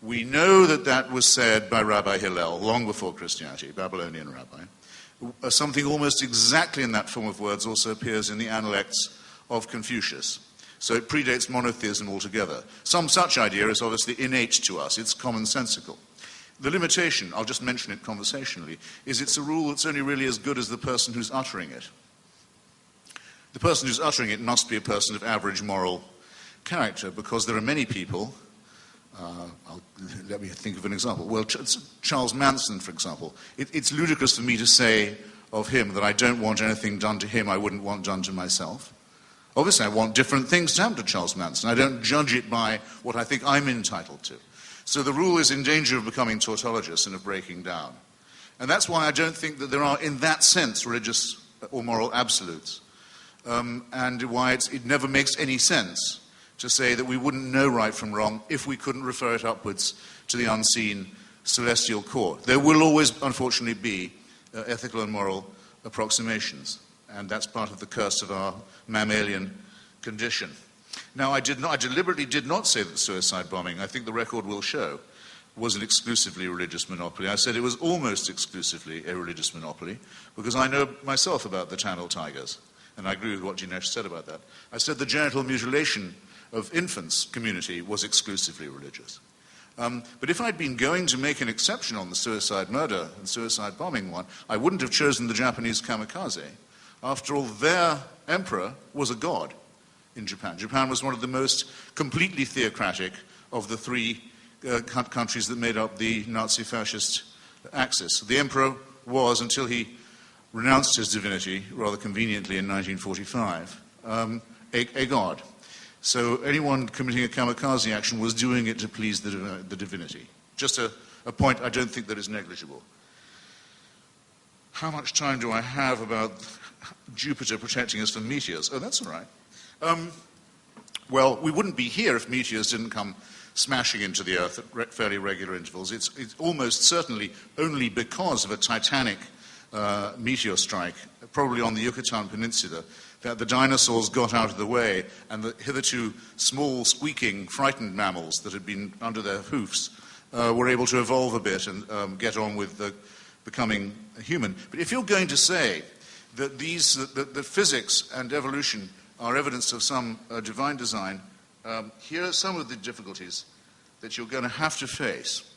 Speaker 4: We know that was said by Rabbi Hillel long before Christianity, Babylonian rabbi. Something almost exactly in that form of words also appears in the Analects of Confucius. So it predates monotheism altogether. Some such idea is obviously innate to us. It's commonsensical. The limitation, I'll just mention it conversationally, is it's a rule that's only really as good as the person who's uttering it. The person who's uttering it must be a person of average moral character, because there are many people, let me think of an example. Well, Charles Manson, for example. It's ludicrous for me to say of him that I don't want anything done to him I wouldn't want done to myself. Obviously, I want different things to happen to Charles Manson. I don't judge it by what I think I'm entitled to. So the rule is in danger of becoming tautologous and of breaking down. And that's why I don't think that there are, in that sense, religious or moral absolutes. And why it never makes any sense to say that we wouldn't know right from wrong if we couldn't refer it upwards to the unseen celestial court. There will always, unfortunately, be ethical and moral approximations. And that's part of the curse of our mammalian condition. Now, I deliberately did not say that suicide bombing, I think the record will show, was an exclusively religious monopoly. I said it was almost exclusively a religious monopoly, because I know myself about the Tamil Tigers, and I agree with what Dinesh said about that. I said the genital mutilation of infants community was exclusively religious. But if I'd been going to make an exception on the suicide murder and suicide bombing one, I wouldn't have chosen the Japanese kamikaze. After all, their emperor was a god in Japan. Japan was one of the most completely theocratic of the three countries that made up the Nazi-fascist axis. The emperor was, until he renounced his divinity, rather conveniently in 1945, a god. So anyone committing a kamikaze action was doing it to please the divinity. Just a point I don't think that is negligible. How much time do I have about Jupiter protecting us from meteors? Oh, that's all right. Well, we wouldn't be here if meteors didn't come smashing into the Earth at fairly regular intervals. It's almost certainly only because of a titanic meteor strike, probably on the Yucatan Peninsula, that the dinosaurs got out of the way and the hitherto small, squeaking, frightened mammals that had been under their hoofs were able to evolve a bit and get on with becoming human. But if you're going to say that that physics and evolution are evidence of some divine design, here are some of the difficulties that you're going to have to face.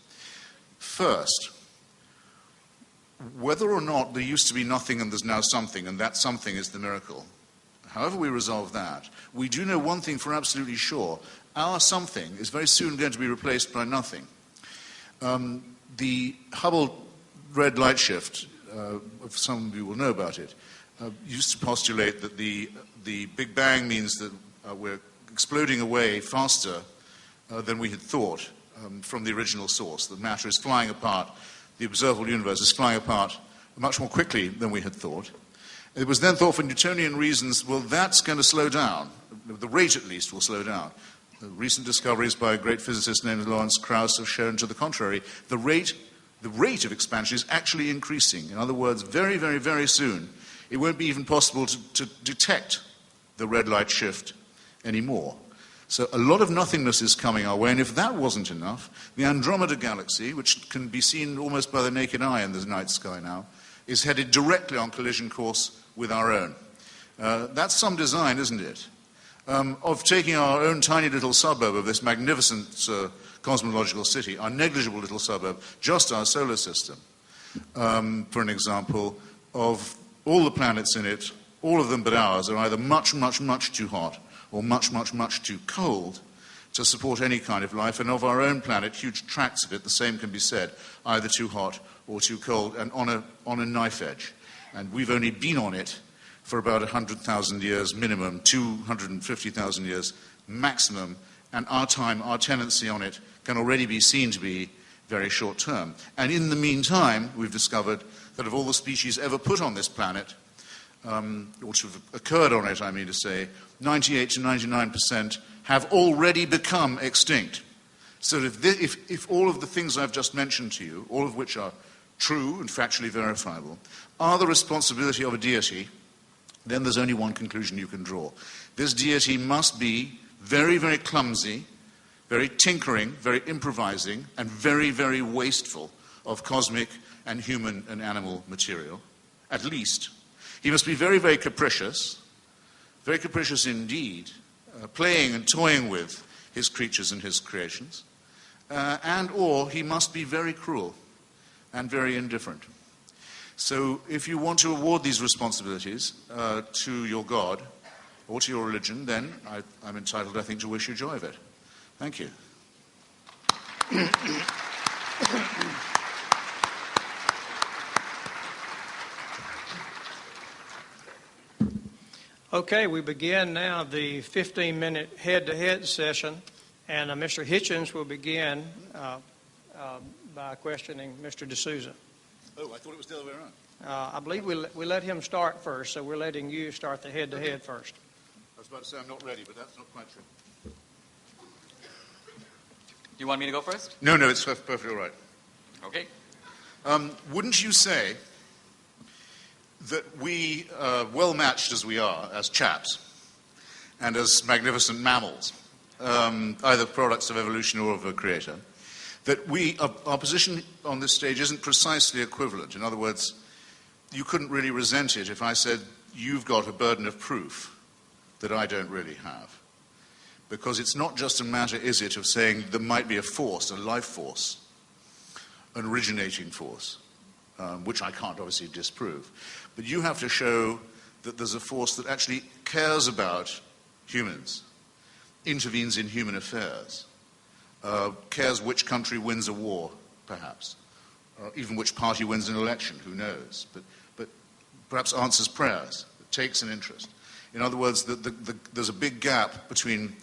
Speaker 4: First, whether or not there used to be nothing and there's now something, and that something is the miracle, however we resolve that, we do know one thing for absolutely sure. Our something is very soon going to be replaced by nothing. The Hubble red light shift, some of you will know about it, used to postulate that the Big Bang means that we're exploding away faster than we had thought from the original source. That matter is flying apart, the observable universe is flying apart much more quickly than we had thought. It was then thought for Newtonian reasons, well, that's going to slow down. The rate, at least, will slow down. The recent discoveries by a great physicist named Lawrence Krauss have shown to the contrary. The rate of expansion is actually increasing. In other words, very, very, very soon, it won't be even possible to detect the red light shift anymore. So a lot of nothingness is coming our way, and if that wasn't enough, the Andromeda galaxy, which can be seen almost by the naked eye in the night sky now, is headed directly on collision course with our own. That's some design, isn't it? Of taking our own tiny little suburb of this magnificent cosmological city, our negligible little suburb, just our solar system, for an example, of all the planets in it, all of them but ours, are either much, much, much too hot or much, much, much too cold to support any kind of life. And of our own planet, huge tracts of it, the same can be said, either too hot or too cold, and on a knife edge. And we've only been on it for about 100,000 years minimum, 250,000 years maximum, and our tenancy on it can already be seen to be very short term. And in the meantime, we've discovered that of all the species ever put on this planet, or to have occurred on it, I mean to say, 98 to 99% have already become extinct. So if all of the things I've just mentioned to you, all of which are true and factually verifiable, are the responsibility of a deity, then there's only one conclusion you can draw. This deity must be very, very clumsy, very tinkering, very improvising, and very, very wasteful of cosmic and human and animal material, at least. He must be very, very capricious indeed, playing and toying with his creatures and his creations, and or he must be very cruel and very indifferent. So if you want to award these responsibilities to your God or to your religion, then I'm entitled, I think, to wish you joy of it. Thank you.
Speaker 2: Okay, we begin now the 15-minute head-to-head session, and Mr. Hitchens will begin by questioning Mr. D'Souza.
Speaker 4: Oh, I thought it was the other way around.
Speaker 2: I believe we let him start first, so we're letting you start the head-to-head first.
Speaker 4: I was about to say I'm not ready, but that's not quite true.
Speaker 3: You want me to go first?
Speaker 4: No, it's perfectly all right.
Speaker 3: Okay.
Speaker 4: Wouldn't you say that we, well-matched as we are as chaps, and as magnificent mammals, either products of evolution or of a creator, that our position on this stage isn't precisely equivalent? In other words, you couldn't really resent it if I said, you've got a burden of proof that I don't really have. Because it's not just a matter, is it, of saying there might be a force, a life force, an originating force, which I can't obviously disprove. But you have to show that there's a force that actually cares about humans, intervenes in human affairs, cares which country wins a war, perhaps, or even which party wins an election, who knows, but perhaps answers prayers, takes an interest. In other words, there's a big gap between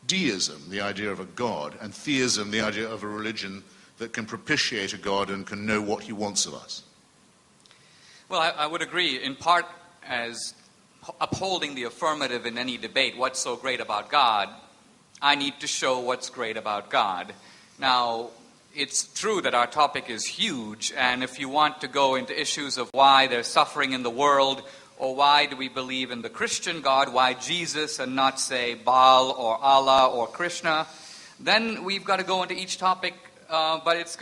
Speaker 4: deism, the idea of a god, and theism, the idea of a religion that can propitiate a god and can know what he wants of us.
Speaker 3: Well, I would agree, in part, as upholding the affirmative in any debate, what's so great about God, I need to show what's great about God. Now, it's true that our topic is huge, and if you want to go into issues of why there's suffering in the world, or why do we believe in the Christian God, why Jesus and not, say, Baal or Allah or Krishna, then we've got to go into each topic, but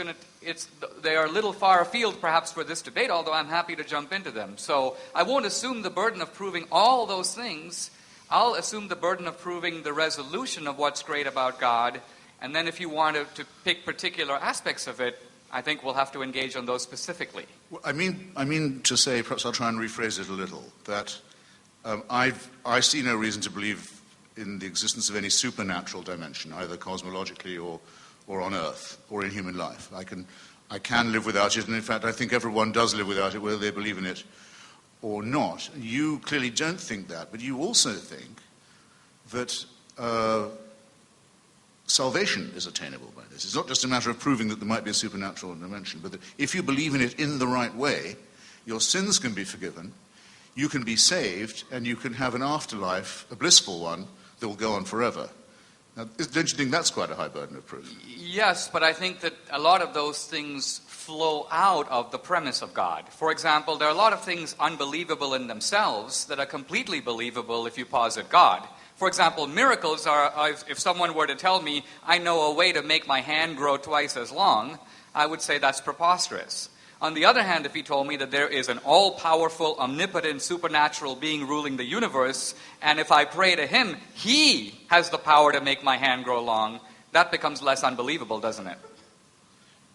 Speaker 3: they are a little far afield perhaps for this debate, although I'm happy to jump into them. So I won't assume the burden of proving all those things. I'll assume the burden of proving the resolution of what's great about God, and then if you want to pick particular aspects of it, I think we'll have to engage on those specifically.
Speaker 4: Well, I mean to say, perhaps I'll try and rephrase it a little, that I see no reason to believe in the existence of any supernatural dimension, either cosmologically or on Earth or in human life. I can live without it, and in fact I think everyone does live without it, whether they believe in it or not. You clearly don't think that, but you also think that salvation is attainable by this. It's not just a matter of proving that there might be a supernatural dimension, but that if you believe in it in the right way, your sins can be forgiven, you can be saved, and you can have an afterlife, a blissful one, that will go on forever. Now, don't you think that's quite a high burden of proof?
Speaker 3: Yes, but I think that a lot of those things flow out of the premise of God. For example, there are a lot of things unbelievable in themselves that are completely believable if you posit God. For example, miracles are, if someone were to tell me, I know a way to make my hand grow twice as long, I would say that's preposterous. On the other hand, if he told me that there is an all-powerful, omnipotent, supernatural being ruling the universe, and if I pray to him, he has the power to make my hand grow long, that becomes less unbelievable, doesn't it?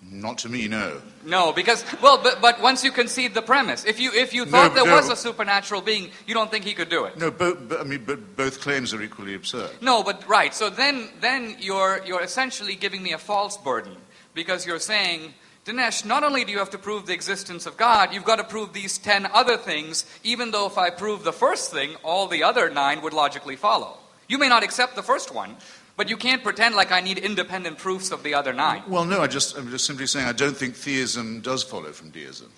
Speaker 4: Not to me, no.
Speaker 3: No, because, well, but once you concede the premise, if you thought there was a supernatural being, you don't think he could do it.
Speaker 4: No, but both claims are equally absurd.
Speaker 3: No, but right. So then you're essentially giving me a false burden, because you're saying, Dinesh, not only do you have to prove the existence of God, you've got to prove these 10 other things, even though if I prove the first thing, all the other 9 would logically follow. You may not accept the first one, but you can't pretend like I need independent proofs of the other 9.
Speaker 4: Well, no, I'm just simply saying I don't think theism does follow from deism.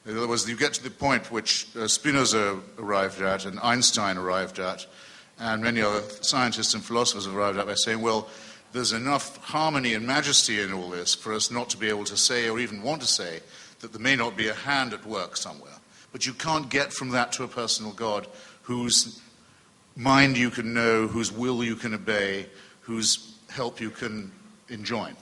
Speaker 4: In other words, you get to the point which Spinoza arrived at and Einstein arrived at, and many other scientists and philosophers have arrived at by saying, well, there's enough harmony and majesty in all this for us not to be able to say or even want to say that there may not be a hand at work somewhere. But you can't get from that to a personal God whose mind you can know, whose will you can obey, whose help you can enjoin.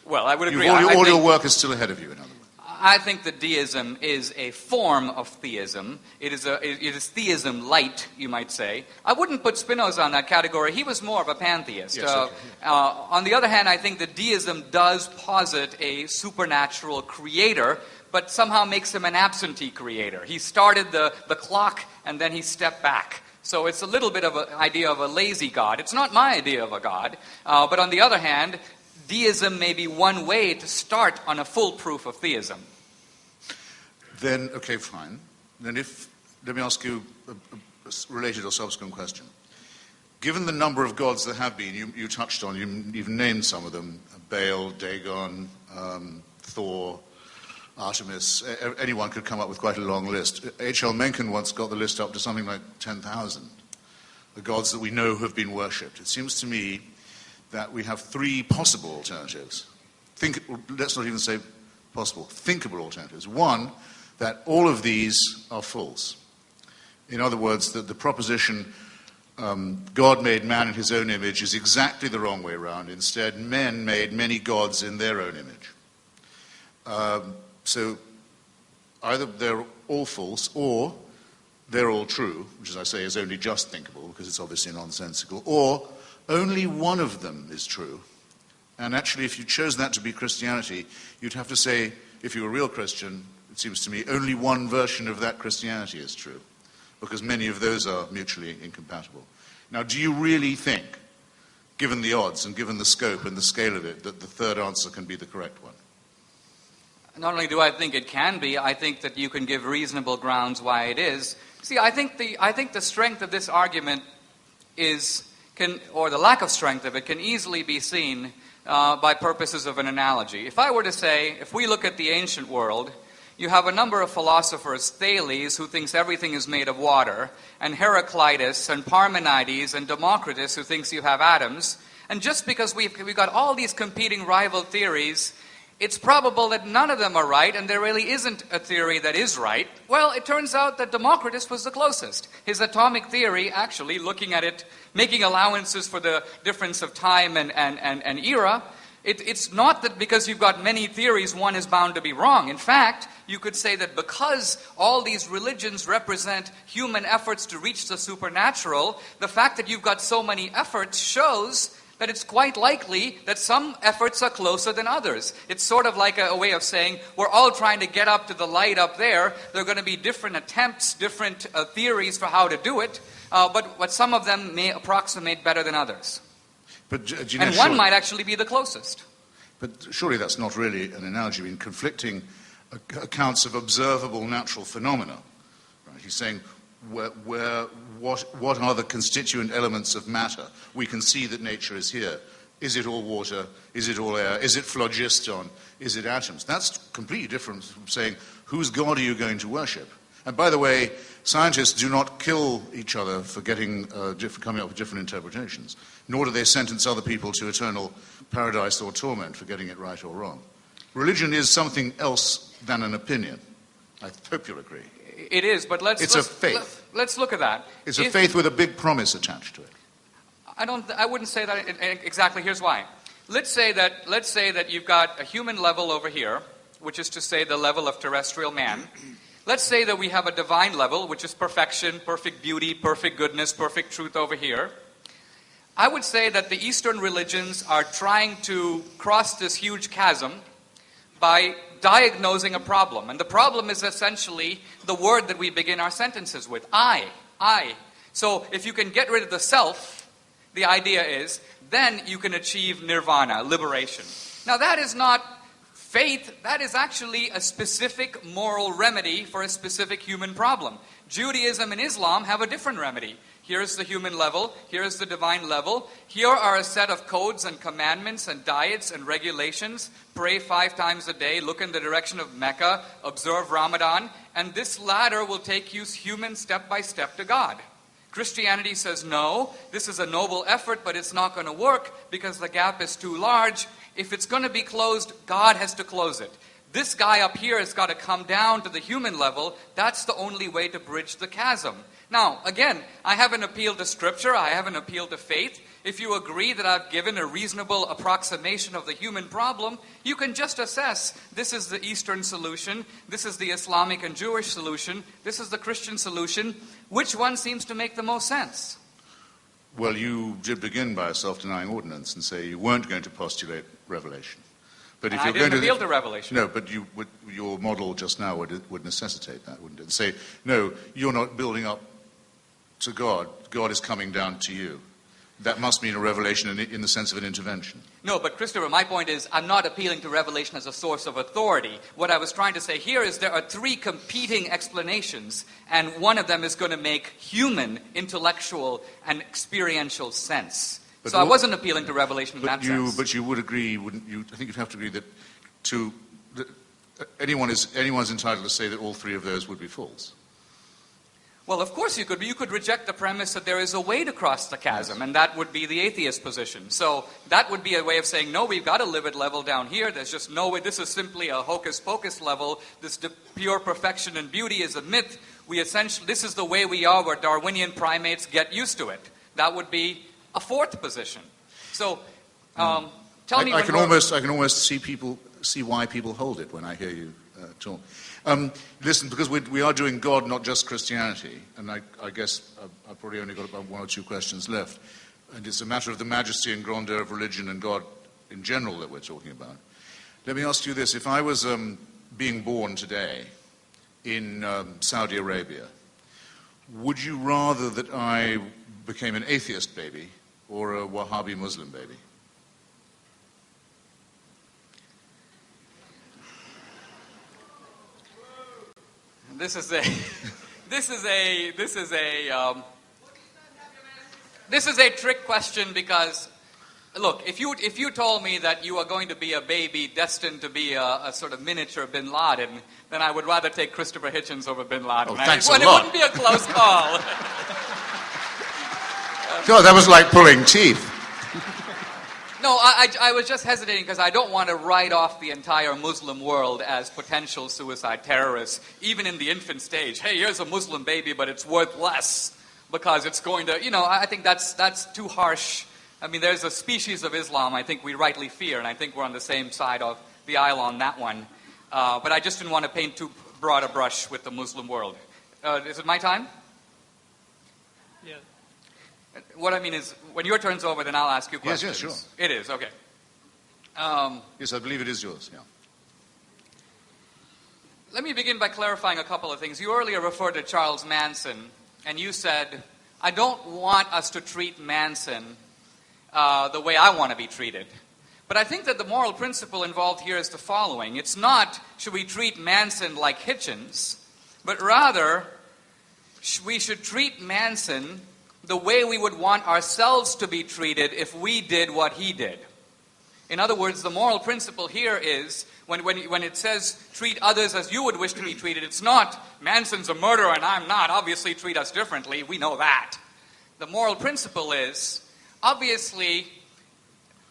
Speaker 3: Well, I would agree.
Speaker 4: All your work is still ahead of you, in other words.
Speaker 3: I think that deism is a form of theism. It is theism light, you might say. I wouldn't put Spinoza on that category. He was more of a pantheist.
Speaker 4: Yes, okay.
Speaker 3: On the other hand, I think that deism does posit a supernatural creator, but somehow makes him an absentee creator. He started the clock, and then he stepped back. So it's a little bit of an idea of a lazy God. It's not my idea of a God. But on the other hand, deism may be one way to start on a full proof of theism.
Speaker 4: Then, okay, fine. Then let me ask you a related or subsequent question. Given the number of gods there have been, you touched on, you've named some of them, Baal, Dagon, Thor, Artemis, anyone could come up with quite a long list. H.L. Mencken once got the list up to something like 10,000, the gods that we know have been worshipped. It seems to me that we have 3 possible alternatives. Let's not even say possible, thinkable alternatives. One, that all of these are false. In other words, that the proposition God made man in his own image is exactly the wrong way around. Instead, men made many gods in their own image. So either they're all false or they're all true, which, as I say, is only just thinkable because it's obviously nonsensical, or only one of them is true. And actually, if you chose that to be Christianity, you'd have to say, if you're a real Christian, it seems to me, only one version of that Christianity is true, because many of those are mutually incompatible. Now, do you really think, given the odds and given the scope and the scale of it, that the third answer can be the correct one?
Speaker 3: Not only do I think it can be, I think that you can give reasonable grounds why it is. See, I think the strength of this argument or the lack of strength of it can easily be seen by purposes of an analogy. If I were to say, if we look at the ancient world, you have a number of philosophers, Thales, who thinks everything is made of water, and Heraclitus, and Parmenides, and Democritus, who thinks you have atoms. And just because we've got all these competing rival theories, it's probable that none of them are right, and there really isn't a theory that is right. Well, it turns out that Democritus was the closest. His atomic theory, actually, looking at it, making allowances for the difference of time and era, it's not that because you've got many theories, one is bound to be wrong. In fact, you could say that because all these religions represent human efforts to reach the supernatural, the fact that you've got so many efforts shows that it's quite likely that some efforts are closer than others. It's sort of like a way of saying, we're all trying to get up to the light up there. There are going to be different attempts, different theories for how to do it, but some of them may approximate better than others.
Speaker 4: But, Dinesh,
Speaker 3: and one might actually be the closest.
Speaker 4: But surely that's not really an analogy. I mean, conflicting accounts of observable natural phenomena. Right? He's saying, what are the constituent elements of matter? We can see that nature is here. Is it all water? Is it all air? Is it phlogiston? Is it atoms? That's completely different from saying, whose God are you going to worship? And by the way, scientists do not kill each other for coming up with different interpretations, nor do they sentence other people to eternal paradise or torment for getting it right or wrong. Religion is something else than an opinion. I hope you'll agree.
Speaker 3: It is, but let's
Speaker 4: a faith.
Speaker 3: Let's look at that.
Speaker 4: It's a faith with a big promise attached to it.
Speaker 3: I wouldn't say that exactly. Here's why. Let's say that you've got a human level over here, which is to say the level of terrestrial man. Let's say that we have a divine level, which is perfection, perfect beauty, perfect goodness, perfect truth over here. I would say that the Eastern religions are trying to cross this huge chasm by diagnosing a problem. And the problem is essentially the word that we begin our sentences with, I. So if you can get rid of the self, the idea is, then you can achieve nirvana, liberation. Now that is not faith, that is actually a specific moral remedy for a specific human problem. Judaism and Islam have a different remedy. Here's the human level, here's the divine level. Here are a set of codes and commandments and diets and regulations. Pray 5 times a day, look in the direction of Mecca, observe Ramadan, and this ladder will take you human step by step to God. Christianity says, no, this is a noble effort, but it's not going to work because the gap is too large. If it's going to be closed, God has to close it. This guy up here has got to come down to the human level. That's the only way to bridge the chasm. Now, again, I haven't appealed to Scripture. I haven't appealed to faith. If you agree that I've given a reasonable approximation of the human problem, you can just assess this is the Eastern solution, this is the Islamic and Jewish solution, this is the Christian solution. Which one seems to make the most sense?
Speaker 4: Well, you did begin by a self-denying ordinance and say you weren't going to postulate revelation. But if
Speaker 3: I
Speaker 4: you're
Speaker 3: didn't
Speaker 4: going
Speaker 3: appeal to revelation.
Speaker 4: No, but your model just now would necessitate that, wouldn't it? Say, no, you're not building up to God. God is coming down to you. That must mean a revelation in the sense of an intervention.
Speaker 3: No, but Christopher, my point is I'm not appealing to revelation as a source of authority. What I was trying to say here is there are 3 competing explanations, and one of them is going to make human, intellectual, and experiential sense. So I wasn't appealing to revelation in that sense.
Speaker 4: But you would agree, wouldn't you? I think you'd have to agree that anyone's entitled to say that all 3 of those would be false.
Speaker 3: Well, of course you could, but you could reject the premise that there is a way to cross the chasm, and that would be the atheist position. So that would be a way of saying, no, we've got a livid level down here. There's just no way. This is simply a hocus-pocus level. This pure perfection and beauty is a myth. This is the way we are, where Darwinian primates get used to it. That would be a 4th position. So tell me.
Speaker 4: I can almost see why people hold it when I hear you talk. Listen, because we are doing God, not just Christianity, and I guess I've probably only got about 1 or 2 questions left, and it's a matter of the majesty and grandeur of religion and God in general that we're talking about. Let me ask you this. If I was being born today in Saudi Arabia, would you rather that I became an atheist baby or a Wahhabi Muslim baby?
Speaker 3: This is a trick question because, look, if you told me that you are going to be a baby destined to be a sort of miniature Bin Laden, then I would rather take Christopher Hitchens over Bin Laden.
Speaker 4: Oh, thanks a lot.
Speaker 3: It wouldn't be a close call.
Speaker 4: God, that was like pulling teeth.
Speaker 3: No, I was just hesitating because I don't want to write off the entire Muslim world as potential suicide terrorists, even in the infant stage. Hey, here's a Muslim baby, but it's worth less because it's going to, I think that's too harsh. I mean, there's a species of Islam I think we rightly fear, and I think we're on the same side of the aisle on that one. But I just didn't want to paint too broad a brush with the Muslim world. Is it my time?
Speaker 2: Yeah.
Speaker 3: What I mean is, when your turn's over, then I'll ask you questions.
Speaker 4: Yes, sure.
Speaker 3: It is, okay.
Speaker 4: Yes, I believe it is yours, yeah.
Speaker 3: Let me begin by clarifying a couple of things. You earlier referred to Charles Manson, and you said, I don't want us to treat Manson the way I want to be treated. But I think that the moral principle involved here is the following. It's not, should we treat Manson like Hitchens, but rather, we should treat Manson the way we would want ourselves to be treated if we did what he did. In other words, the moral principle here is, when it says treat others as you would wish to be treated, it's not Manson's a murderer and I'm not, obviously treat us differently, we know that. The moral principle is, obviously,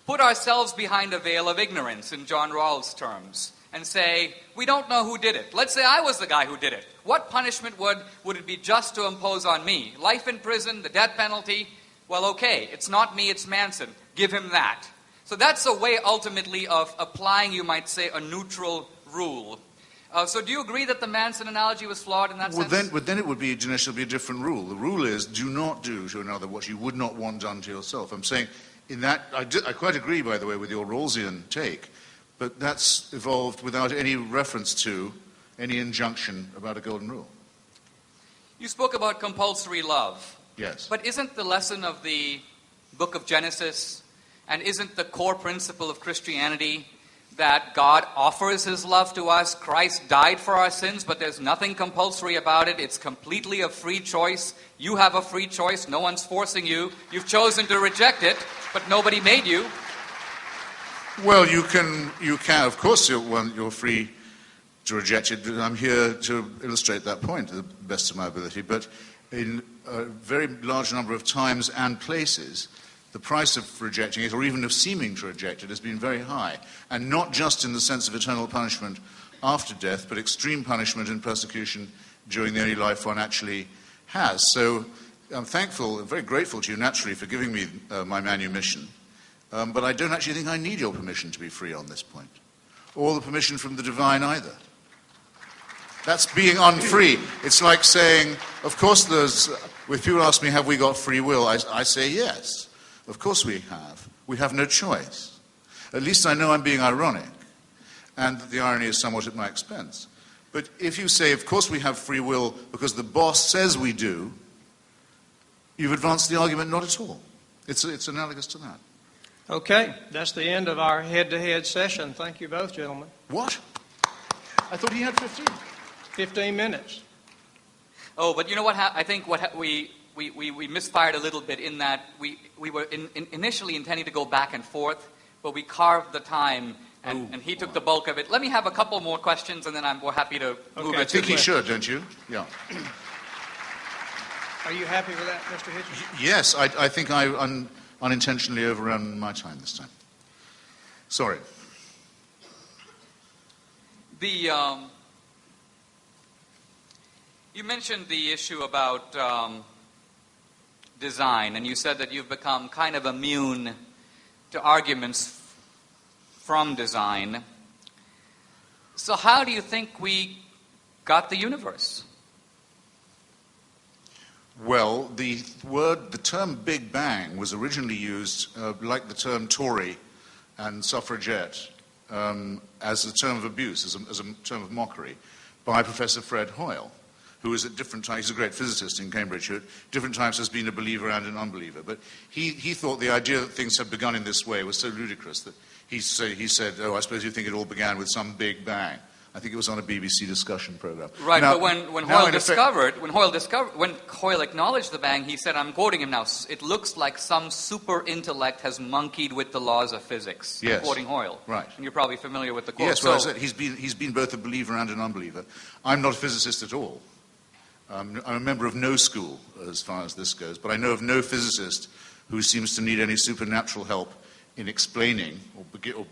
Speaker 3: put ourselves behind a veil of ignorance, in John Rawls' terms, and say, we don't know who did it. Let's say I was the guy who did it. What punishment would it be just to impose on me? Life in prison, the death penalty? Well, okay, it's not me, it's Manson. Give him that. So that's a way, ultimately, of applying, you might say, a neutral rule. So do you agree that the Manson analogy was flawed in that sense?
Speaker 4: Then it would be, Dinesh, it'll be a different rule. The rule is, do not do to another what you would not want done to yourself. I'm saying, in that, I quite agree, by the way, with your Rawlsian take, but that's evolved without any reference to any injunction about a golden rule.
Speaker 3: You spoke about compulsory love.
Speaker 4: Yes.
Speaker 3: But isn't the lesson of the book of Genesis, and isn't the core principle of Christianity that God offers his love to us? Christ died for our sins, but there's nothing compulsory about it. It's completely a free choice. You have a free choice. No one's forcing you. You've chosen to reject it, but nobody made you.
Speaker 4: Well, you can, of course, you're free to reject it. I'm here to illustrate that point to the best of my ability. But in a very large number of times and places, the price of rejecting it, or even of seeming to reject it, has been very high. And not just in the sense of eternal punishment after death, but extreme punishment and persecution during the only life one actually has. So I'm thankful, very grateful to you, naturally, for giving me my manumission. But I don't actually think I need your permission to be free on this point, or the permission from the divine either. That's being unfree. It's like saying, of course if people ask me, have we got free will, I say yes. Of course we have. We have no choice. At least I know I'm being ironic, and that the irony is somewhat at my expense. But if you say, of course we have free will because the boss says we do, you've advanced the argument not at all. It's analogous to that.
Speaker 2: Okay, that's the end of our head-to-head session. Thank you both, gentlemen.
Speaker 4: What? I thought he had 15.
Speaker 2: 15 minutes.
Speaker 3: Oh, but you know what? I think we misfired a little bit in that we were initially intending to go back and forth, but we carved the time, and he took the bulk of it. Let me have a couple more questions, and then we're happy to move it.
Speaker 4: I think he should, don't you? Yeah.
Speaker 2: Are you happy with that, Mr. Hitchens?
Speaker 4: Yes, I think I unintentionally overrun my time this time. Sorry.
Speaker 3: You mentioned the issue about design, and you said that you've become kind of immune to arguments from design. So how do you think we got the universe?
Speaker 4: Well, the term Big Bang was originally used, like the term Tory and suffragette, as a term of abuse, as a term of mockery, by Professor Fred Hoyle, who is at different times, he's a great physicist in Cambridge, who at different times has been a believer and an unbeliever. But he thought the idea that things had begun in this way was so ludicrous that he said, oh, I suppose you think it all began with some Big Bang. I think it was on a BBC discussion program.
Speaker 3: Right, now, but when Hoyle acknowledged the bang, he said, I'm quoting him now, it looks like some super intellect has monkeyed with the laws of physics.
Speaker 4: Yes.
Speaker 3: I'm quoting Hoyle.
Speaker 4: Right.
Speaker 3: And you're probably familiar with the quote.
Speaker 4: Yes, well, I said he's been both a believer and an unbeliever. I'm not a physicist at all. I'm a member of no school, as far as this goes, but I know of no physicist who seems to need any supernatural help in explaining, or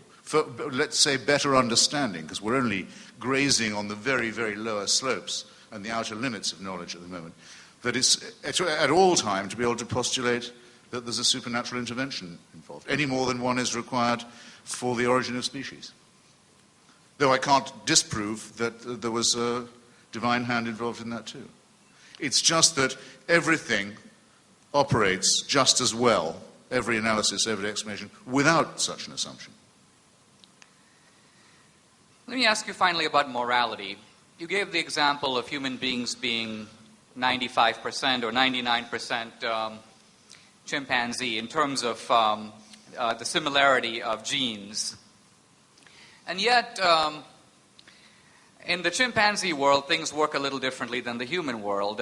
Speaker 4: let's say better understanding, because we're only grazing on the very, very lower slopes and the outer limits of knowledge at the moment, that it's at all time to be able to postulate that there's a supernatural intervention involved, any more than one is required for the origin of species. Though I can't disprove that there was a divine hand involved in that too. It's just that everything operates just as well, every analysis, every explanation, without such an assumption.
Speaker 3: Let me ask you finally about morality. You gave the example of human beings being 95% or 99% chimpanzee in terms of the similarity of genes. And yet, in the chimpanzee world, things work a little differently than the human world.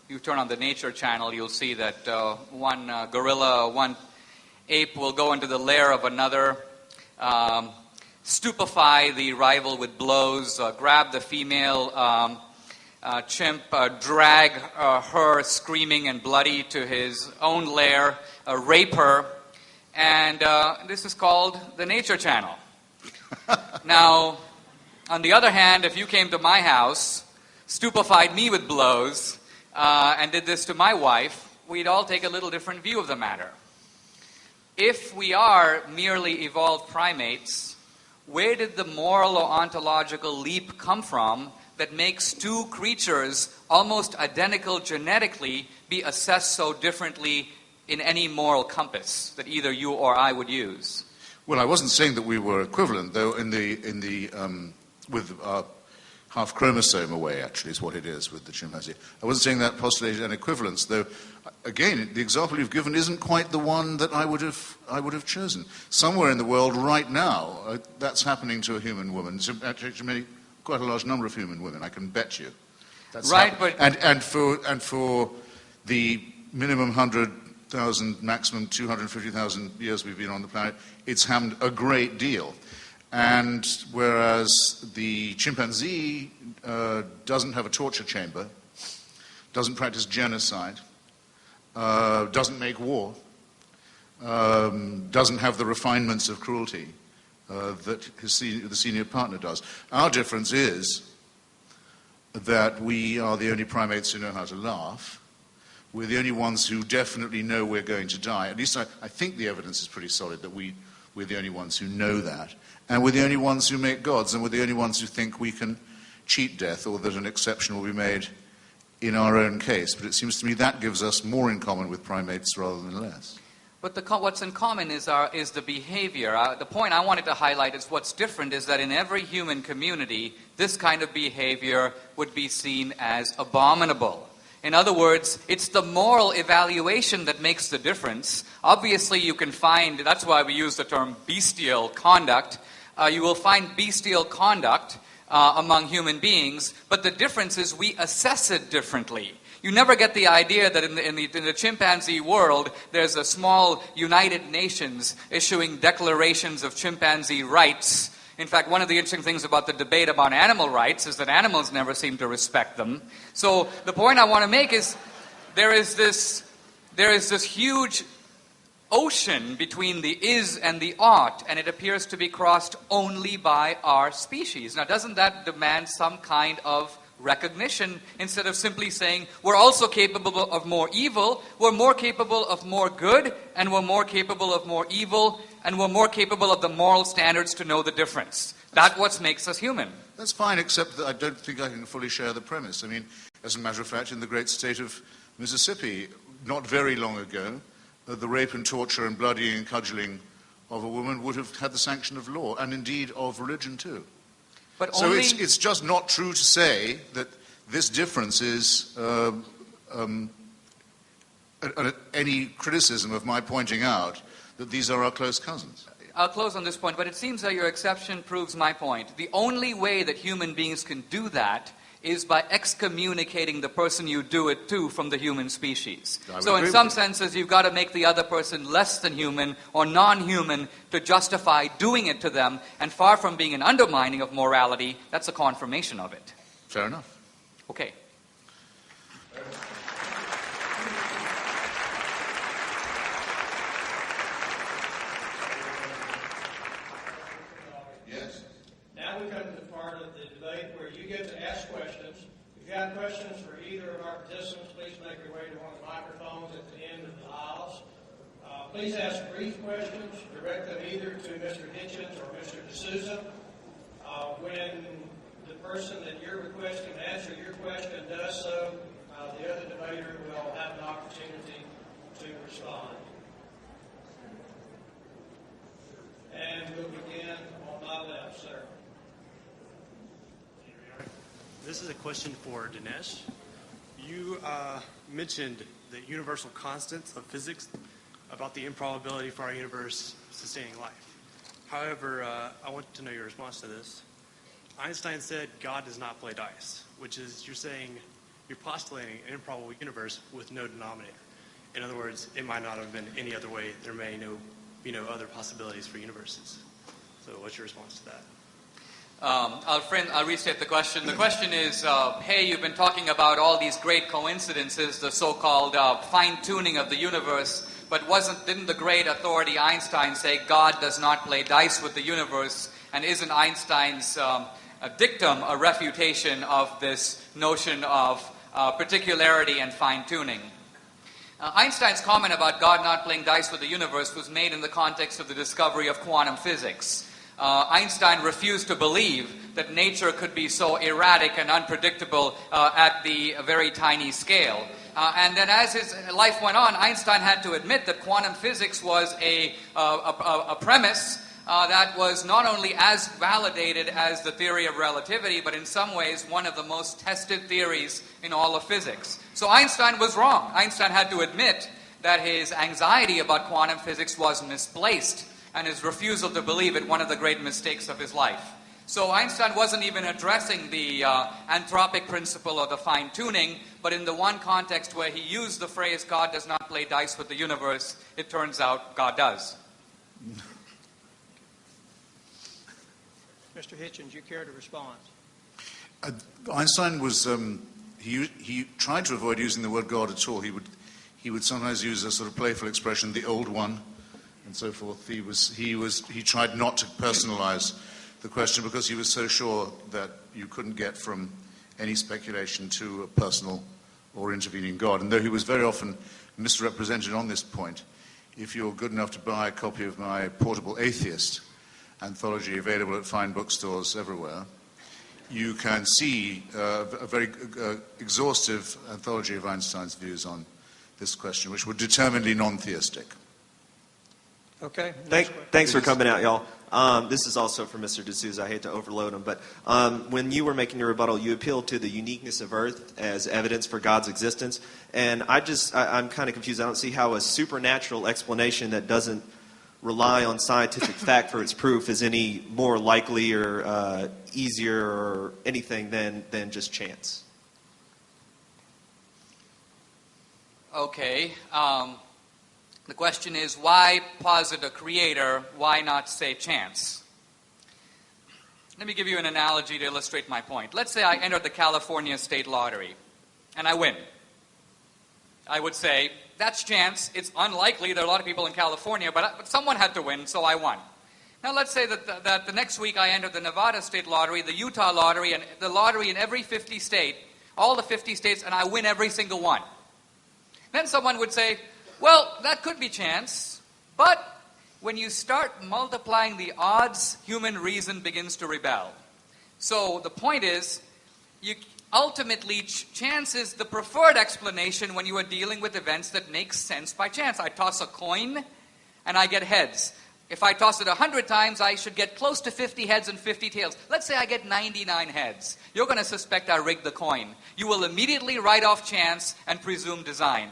Speaker 3: You turn on the Nature Channel, you'll see that one gorilla, one ape will go into the lair of another, stupefy the rival with blows, grab the female chimp, drag her screaming and bloody to his own lair, rape her, and this is called the Nature Channel. Now, on the other hand, if you came to my house, stupefied me with blows, and did this to my wife, we'd all take a little different view of the matter. If we are merely evolved primates, where did the moral or ontological leap come from that makes two creatures almost identical genetically be assessed so differently in any moral compass that either you or I would use?
Speaker 4: Well, I wasn't saying that we were equivalent, though, with our half chromosome away, actually, is what it is with the chimpanzee. I wasn't saying that postulated an equivalence, though, again, the example you've given isn't quite the one that I would have chosen. Somewhere in the world right now, that's happening to a human woman. So actually, quite a large number of human women, I can bet you. That's
Speaker 3: right, but
Speaker 4: and for the minimum 100,000, maximum 250,000 years we've been on the planet, it's happened a great deal. And whereas the chimpanzee doesn't have a torture chamber, doesn't practice genocide, doesn't make war, doesn't have the refinements of cruelty that the senior partner does. Our difference is that we are the only primates who know how to laugh. We're the only ones who definitely know we're going to die. At least I think the evidence is pretty solid that we're the only ones who know that. And we're the only ones who make gods, and we're the only ones who think we can cheat death or that an exception will be made in our own case. But it seems to me that gives us more in common with primates rather than less.
Speaker 3: But what's in common is the behavior. The point I wanted to highlight is what's different is that in every human community, this kind of behavior would be seen as abominable. In other words, it's the moral evaluation that makes the difference. Obviously, you can find, that's why we use the term bestial conduct. You will find bestial conduct among human beings, but the difference is we assess it differently. You never get the idea that in the chimpanzee world, there's a small United Nations issuing declarations of chimpanzee rights. In fact, one of the interesting things about the debate about animal rights is that animals never seem to respect them. So the point I want to make is there is this huge ocean between the is and the ought, and it appears to be crossed only by our species. Now, doesn't that demand some kind of recognition instead of simply saying we're also capable of more evil, we're more capable of more good, and we're more capable of more evil, and we're more capable of the moral standards to know the difference? That's what makes us human.
Speaker 4: That's fine, except that I don't think I can fully share the premise. I mean, as a matter of fact, in the great state of Mississippi, not very long ago, the rape and torture and bloodying and cudgeling of a woman would have had the sanction of law, and indeed of religion too.
Speaker 3: But
Speaker 4: so it's just not true to say that this difference is any criticism of my pointing out that these are our close cousins.
Speaker 3: I'll close on this point, but it seems that your exception proves my point. The only way that human beings can do that is by excommunicating the person you do it to from the human species. So in some senses, you've got to make the other person less than human or non-human to justify doing it to them. And far from being an undermining of morality, that's a confirmation of it.
Speaker 4: Fair enough.
Speaker 3: Okay.
Speaker 4: Yes.
Speaker 2: Now we come to the part of the debate where you get to ask questions. If you have questions for either of our participants, please make your way to one of the microphones at the end of the aisles. Please ask brief questions. Direct them either to Mr. Hitchens or Mr. D'Souza. When the person that you're requesting to answer your question does so, the other debater will have an opportunity to respond. And we'll begin on my left, sir.
Speaker 5: This is a question for Dinesh. You mentioned the universal constants of physics about the improbability for our universe sustaining life. However, I want to know your response to this. Einstein said God does not play dice, which is you're postulating an improbable universe with no denominator. In other words, it might not have been any other way. There may be no other possibilities for universes. So what's your response to that?
Speaker 3: I'll restate the question. The question is, hey, you've been talking about all these great coincidences, the so-called fine-tuning of the universe, but didn't the great authority Einstein say God does not play dice with the universe? And isn't Einstein's dictum a refutation of this notion of particularity and fine-tuning? Einstein's comment about God not playing dice with the universe was made in the context of the discovery of quantum physics. Einstein refused to believe that nature could be so erratic and unpredictable at the very tiny scale. And then as his life went on, Einstein had to admit that quantum physics was a premise that was not only as validated as the theory of relativity, but in some ways one of the most tested theories in all of physics. So Einstein was wrong. Einstein had to admit that his anxiety about quantum physics was misplaced, and his refusal to believe it one of the great mistakes of his life. So Einstein wasn't even addressing the anthropic principle or the fine-tuning, but in the one context where he used the phrase, God does not play dice with the universe, it turns out God does.
Speaker 2: Mr. Hitchens, you care to respond?
Speaker 4: Einstein was he tried to avoid using the word God at all. He would sometimes use a sort of playful expression, the old one, and so forth. He tried not to personalize the question because he was so sure that you couldn't get from any speculation to a personal or intervening God. And though he was very often misrepresented on this point, if you're good enough to buy a copy of my Portable Atheist anthology available at fine bookstores everywhere, you can see a very exhaustive anthology of Einstein's views on this question, which were determinedly non-theistic.
Speaker 2: Okay.
Speaker 6: Thanks for coming out, y'all. This is also for Mr. D'Souza. I hate to overload him, but when you were making your rebuttal, you appealed to the uniqueness of Earth as evidence for God's existence. And I'm kind of confused. I don't see how a supernatural explanation that doesn't rely on scientific fact for its proof is any more likely or easier or anything than just chance.
Speaker 3: Okay. The question is, why posit a creator? Why not say chance? Let me give you an analogy to illustrate my point. Let's say I entered the California State Lottery, and I win. I would say, that's chance. It's unlikely. There are a lot of people in California, but someone had to win, so I won. Now let's say that the next week I entered the Nevada State Lottery, the Utah Lottery, and the lottery in every 50 state, all the 50 states, and I win every single one. Then someone would say, well, that could be chance, but when you start multiplying the odds, human reason begins to rebel. So the point is, ultimately, chance is the preferred explanation when you are dealing with events that make sense by chance. I toss a coin, and I get heads. If I toss it 100 times, I should get close to 50 heads and 50 tails. Let's say I get 99 heads. You're going to suspect I rigged the coin. You will immediately write off chance and presume design.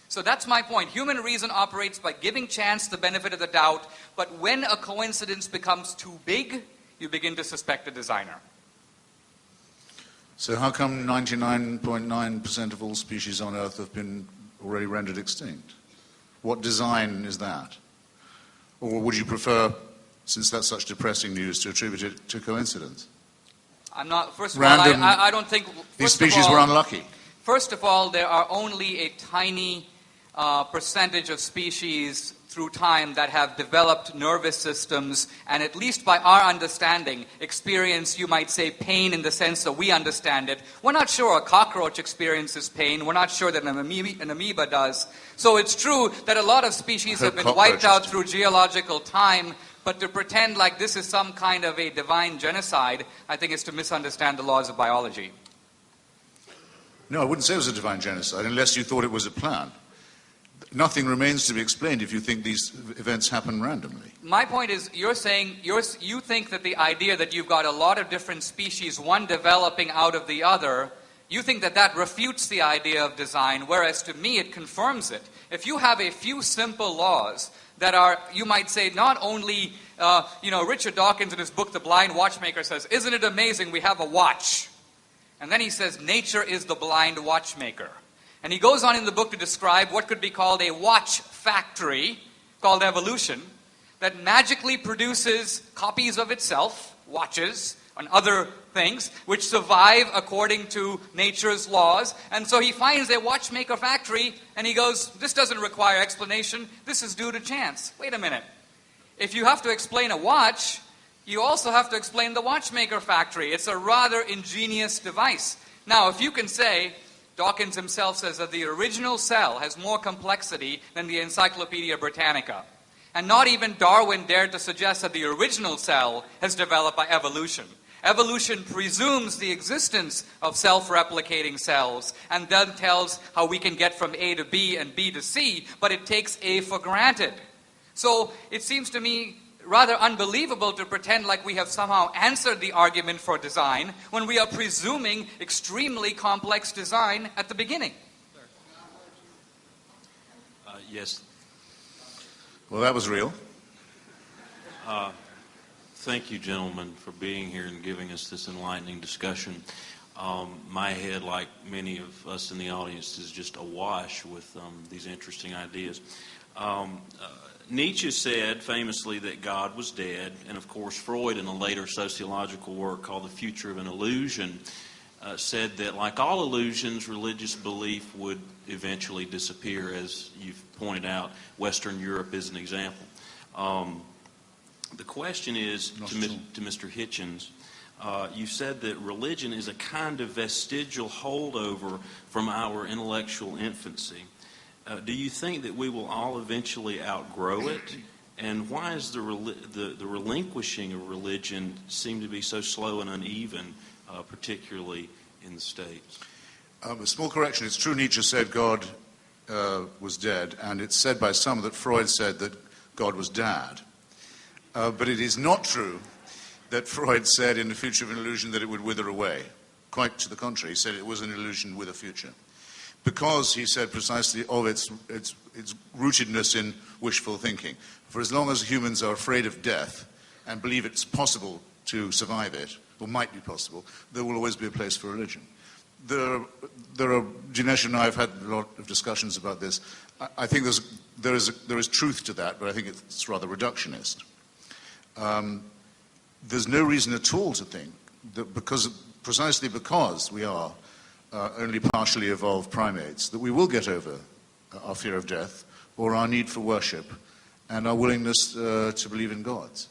Speaker 3: So that's my point. Human reason operates by giving chance the benefit of the doubt, but when a coincidence becomes too big, you begin to suspect a designer.
Speaker 4: So how come 99.9% of all species on Earth have been already rendered extinct? What design is that? Or would you prefer, since that's such depressing news, to attribute it to coincidence?
Speaker 3: I'm not, first of
Speaker 4: Random,
Speaker 3: all, I don't think...
Speaker 4: These species were unlucky.
Speaker 3: First of all, there are only a tiny percentage of species through time that have developed nervous systems and, at least by our understanding, experience, you might say, pain in the sense that we understand it. We're not sure a cockroach experiences pain. We're not sure that an amoeba does. So it's true that a lot of species have been wiped out through geological time, but to pretend like this is some kind of a divine genocide, I think is to misunderstand the laws of biology.
Speaker 4: No, I wouldn't say it was a divine genocide unless you thought it was a plan. nothing remains to be explained if you think these events happen randomly.
Speaker 3: My point is, you're saying you think that the idea that you've got a lot of different species, one developing out of the other, you think that that refutes the idea of design, whereas to me it confirms it. If you have a few simple laws that are, you might say, not only, Richard Dawkins in his book, The Blind Watchmaker, says, isn't it amazing we have a watch? And then he says, nature is the blind watchmaker. And he goes on in the book to describe what could be called a watch factory, called evolution, that magically produces copies of itself, watches, and other things, which survive according to nature's laws. And so he finds a watchmaker factory, and he goes, this doesn't require explanation, this is due to chance. Wait a minute. If you have to explain a watch, you also have to explain the watchmaker factory. It's a rather ingenious device. Now, if you can say, Dawkins himself says that the original cell has more complexity than the Encyclopedia Britannica. And not even Darwin dared to suggest that the original cell has developed by evolution. Evolution presumes the existence of self-replicating cells and then tells how we can get from A to B and B to C, but it takes A for granted. So it seems to me rather unbelievable to pretend like we have somehow answered the argument for design when we are presuming extremely complex design at the beginning.
Speaker 7: Yes.
Speaker 4: Well, that was real.
Speaker 7: Thank you, gentlemen, for being here and giving us this enlightening discussion. My head, like many of us in the audience, is just awash with these interesting ideas. Nietzsche said famously that God was dead, and of course Freud, in a later sociological work called The Future of an Illusion, said that like all illusions, religious belief would eventually disappear. As you've pointed out, Western Europe is an example. The question is to Mr. Hitchens, you said that religion is a kind of vestigial holdover from our intellectual infancy. Do you think that we will all eventually outgrow it? And why is the relinquishing of religion seem to be so slow and uneven, particularly in the States?
Speaker 4: A small correction. It's true Nietzsche said God was dead, and it's said by some that Freud said that God was dad. But it is not true that Freud said in The Future of an Illusion that it would wither away. Quite to the contrary, he said it was an illusion with a future. Because, he said precisely, of its rootedness in wishful thinking. For as long as humans are afraid of death and believe it's possible to survive it, or might be possible, there will always be a place for religion. Dinesh and I have had a lot of discussions about this. I think there is truth to that, but I think it's rather reductionist. There's no reason at all to think that precisely because we are only partially evolved primates, that we will get over our fear of death or our need for worship and our willingness to believe in gods.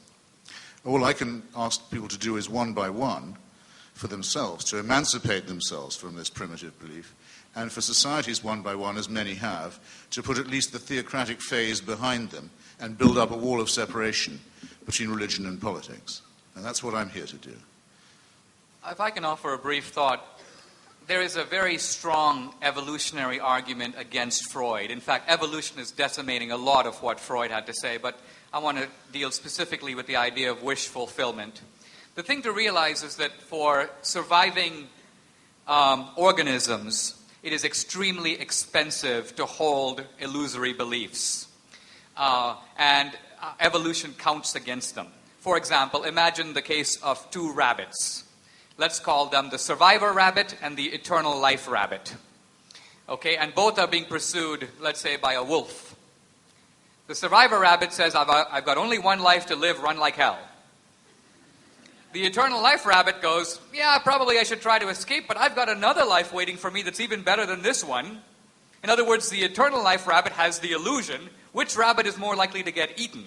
Speaker 4: All I can ask people to do is one by one for themselves, to emancipate themselves from this primitive belief, and for societies one by one, as many have, to put at least the theocratic phase behind them and build up a wall of separation between religion and politics. And that's what I'm here to do.
Speaker 3: If I can offer a brief thought, there is a very strong evolutionary argument against Freud. In fact, evolution is decimating a lot of what Freud had to say, but I want to deal specifically with the idea of wish fulfillment. The thing to realize is that for surviving organisms, it is extremely expensive to hold illusory beliefs. And evolution counts against them. For example, imagine the case of two rabbits. Let's call them the survivor rabbit and the eternal life rabbit. Okay, and both are being pursued, let's say, by a wolf. The survivor rabbit says, I've got only one life to live, run like hell. The eternal life rabbit goes, yeah, probably I should try to escape, but I've got another life waiting for me that's even better than this one. In other words, the eternal life rabbit has the illusion which rabbit is more likely to get eaten.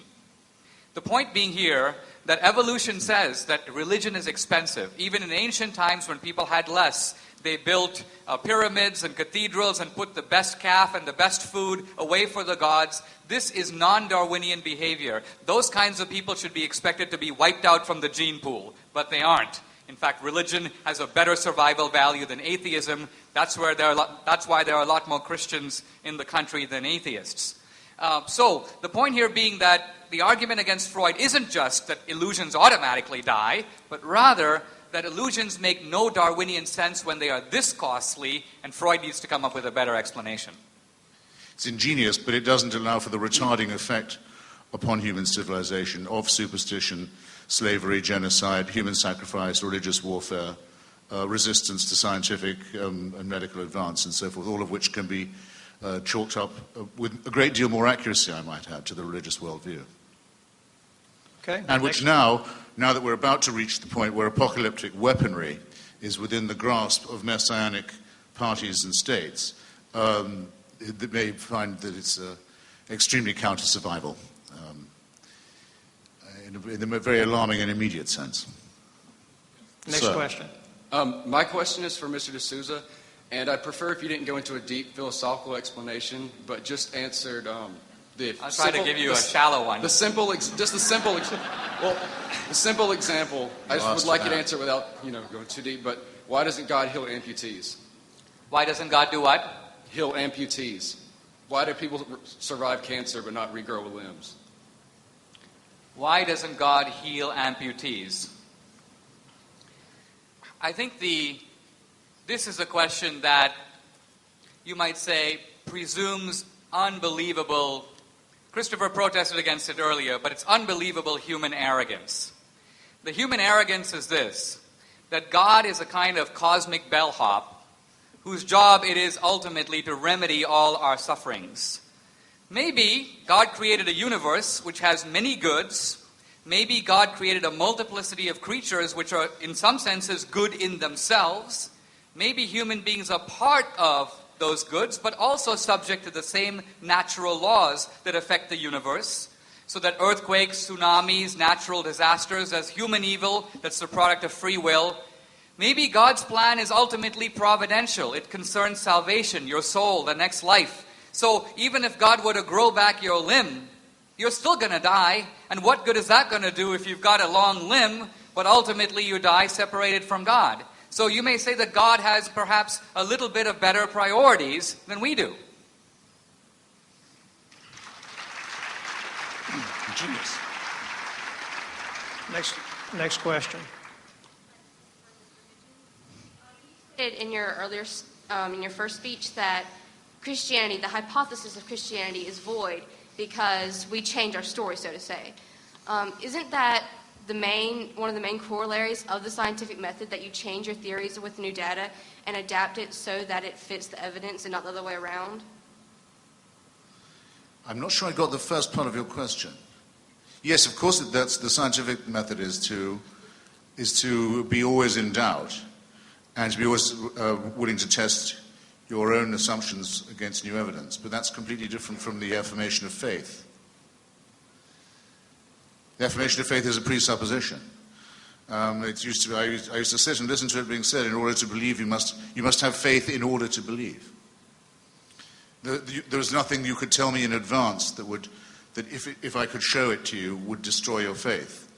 Speaker 3: The point being here that evolution says that religion is expensive. Even in ancient times when people had less, they built pyramids and cathedrals and put the best calf and the best food away for the gods. This is non-Darwinian behavior. Those kinds of people should be expected to be wiped out from the gene pool, but they aren't. In fact, religion has a better survival value than atheism. That's why there are a lot more Christians in the country than atheists. So the point here being that the argument against Freud isn't just that illusions automatically die, but rather that illusions make no Darwinian sense when they are this costly, and Freud needs to come up with a better explanation.
Speaker 4: It's ingenious, but it doesn't allow for the retarding effect upon human civilization of superstition, slavery, genocide, human sacrifice, religious warfare, resistance to scientific and medical advance, and so forth, all of which can be chalked up with a great deal more accuracy, I might add, to the religious worldview.
Speaker 2: Okay.
Speaker 4: And which now that we're about to reach the point where apocalyptic weaponry is within the grasp of messianic parties and states, they may find that it's extremely counter-survival in a very alarming and immediate sense.
Speaker 2: Next question.
Speaker 8: My question is for Mr. D'Souza, and I'd prefer if you didn't go into a deep philosophical explanation, but just answered the.
Speaker 3: I'll try to give you a shallow one.
Speaker 8: The simple example. I just would like you to answer without going too deep. But why doesn't God heal amputees?
Speaker 3: Why doesn't God do what?
Speaker 8: Heal amputees. Why do people survive cancer but not regrow limbs?
Speaker 3: Why doesn't God heal amputees? I think this is a question that you might say presumes unbelievable. Christopher protested against it earlier, but it's unbelievable human arrogance. The human arrogance is this, that God is a kind of cosmic bellhop whose job it is ultimately to remedy all our sufferings. Maybe God created a universe which has many goods. Maybe God created a multiplicity of creatures which are, in some senses, good in themselves. Maybe human beings are part of those goods, but also subject to the same natural laws that affect the universe. So that earthquakes, tsunamis, natural disasters, as human evil that's the product of free will. Maybe God's plan is ultimately providential. It concerns salvation, your soul, the next life. So even if God were to grow back your limb, you're still going to die. And what good is that going to do if you've got a long limb, but ultimately you die separated from God? So you may say that God has perhaps a little bit of better priorities than we do.
Speaker 4: Genius.
Speaker 2: Next question.
Speaker 9: In your earlier, in your first speech, that Christianity, the hypothesis of Christianity, is void because we change our story, so to say. Isn't that one of the main corollaries of the scientific method, that you change your theories with new data and adapt it so that it fits the evidence and not the other way around?
Speaker 4: I'm not sure I got the first part of your question. Yes, of course, that's the scientific method is to be always in doubt and to be always willing to test your own assumptions against new evidence. But that's completely different from the affirmation of faith. The affirmation of faith is a presupposition. I used to sit and listen to it being said, in order to believe, you must have faith in order to believe. There was nothing you could tell me in advance that if I could show it to you, would destroy your faith.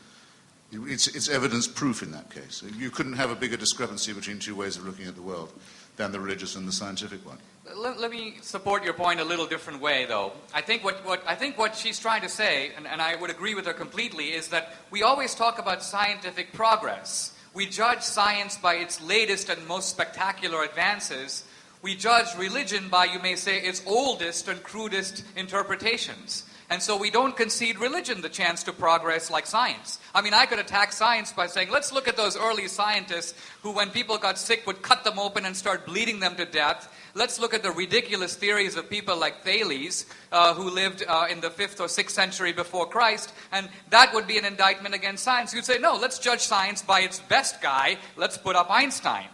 Speaker 4: It's evidence proof in that case. You couldn't have a bigger discrepancy between two ways of looking at the world than the religious and the scientific one.
Speaker 3: Let me support your point a little different way, though. I think what she's trying to say, and I would agree with her completely, is that we always talk about scientific progress. We judge science by its latest and most spectacular advances. We judge religion by, you may say, its oldest and crudest interpretations. And so we don't concede religion the chance to progress like science. I mean, I could attack science by saying, let's look at those early scientists who, when people got sick, would cut them open and start bleeding them to death. Let's look at the ridiculous theories of people like Thales, who lived in the 5th or 6th century before Christ, and that would be an indictment against science. You'd say, no, let's judge science by its best guy. Let's put up Einstein.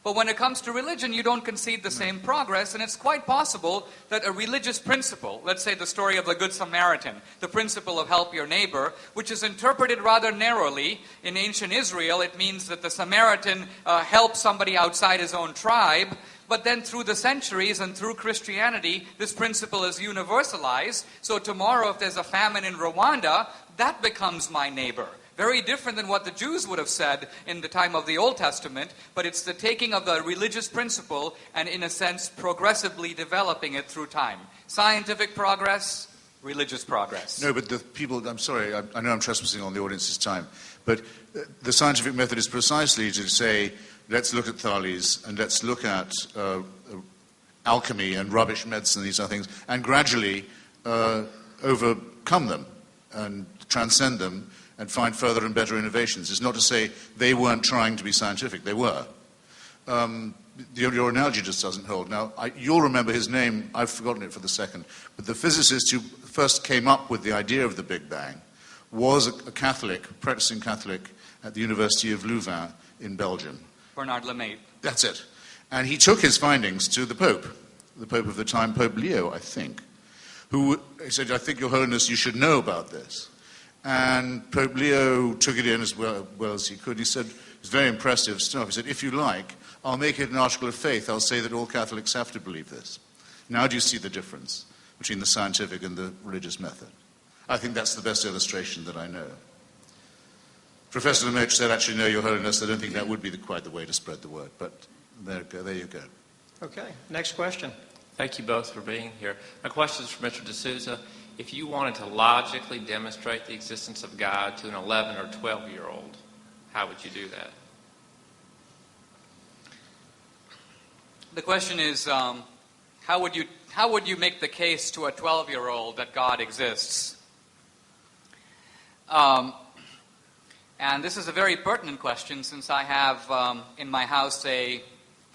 Speaker 3: But when it comes to religion, you don't concede the same progress, and it's quite possible that a religious principle, let's say the story of the Good Samaritan, the principle of help your neighbor, which is interpreted rather narrowly. In ancient Israel, it means that the Samaritan helps somebody outside his own tribe, but then through the centuries and through Christianity, this principle is universalized. So tomorrow, if there's a famine in Rwanda, that becomes my neighbor. Very different than what the Jews would have said in the time of the Old Testament, but it's the taking of the religious principle and, in a sense, progressively developing it through time. Scientific progress, religious progress.
Speaker 4: No, but the people, I'm sorry, I know I'm trespassing on the audience's time, but the scientific method is precisely to say, let's look at Thales and let's look at alchemy and rubbish medicine, these other things, and gradually overcome them and transcend them and find further and better innovations. It's not to say they weren't trying to be scientific. They were. Your analogy just doesn't hold. Now, you'll remember his name. I've forgotten it for the second. But the physicist who first came up with the idea of the Big Bang was a Catholic, a practicing Catholic at the University of Louvain in Belgium.
Speaker 3: Bernard Lemaitre.
Speaker 4: That's it. And he took his findings to the Pope of the time, Pope Leo, I think, who said, I think, Your Holiness, you should know about this. And Pope Leo took it in as well as he could. He said, it's very impressive stuff. He said, if you like, I'll make it an article of faith. I'll say that all Catholics have to believe this. Now do you see the difference between the scientific and the religious method? I think that's the best illustration that I know. Professor Lemaitre said, actually, no, Your Holiness, I don't think that would be quite the way to spread the word. But there you go.
Speaker 2: Okay, next question.
Speaker 10: Thank you both for being here. My question is for Mr. D'Souza. If you wanted to logically demonstrate the existence of God to an 11 or 12-year-old, how would you do that?
Speaker 3: The question is, how would you make the case to a 12-year-old that God exists? And this is a very pertinent question, since I have in my house a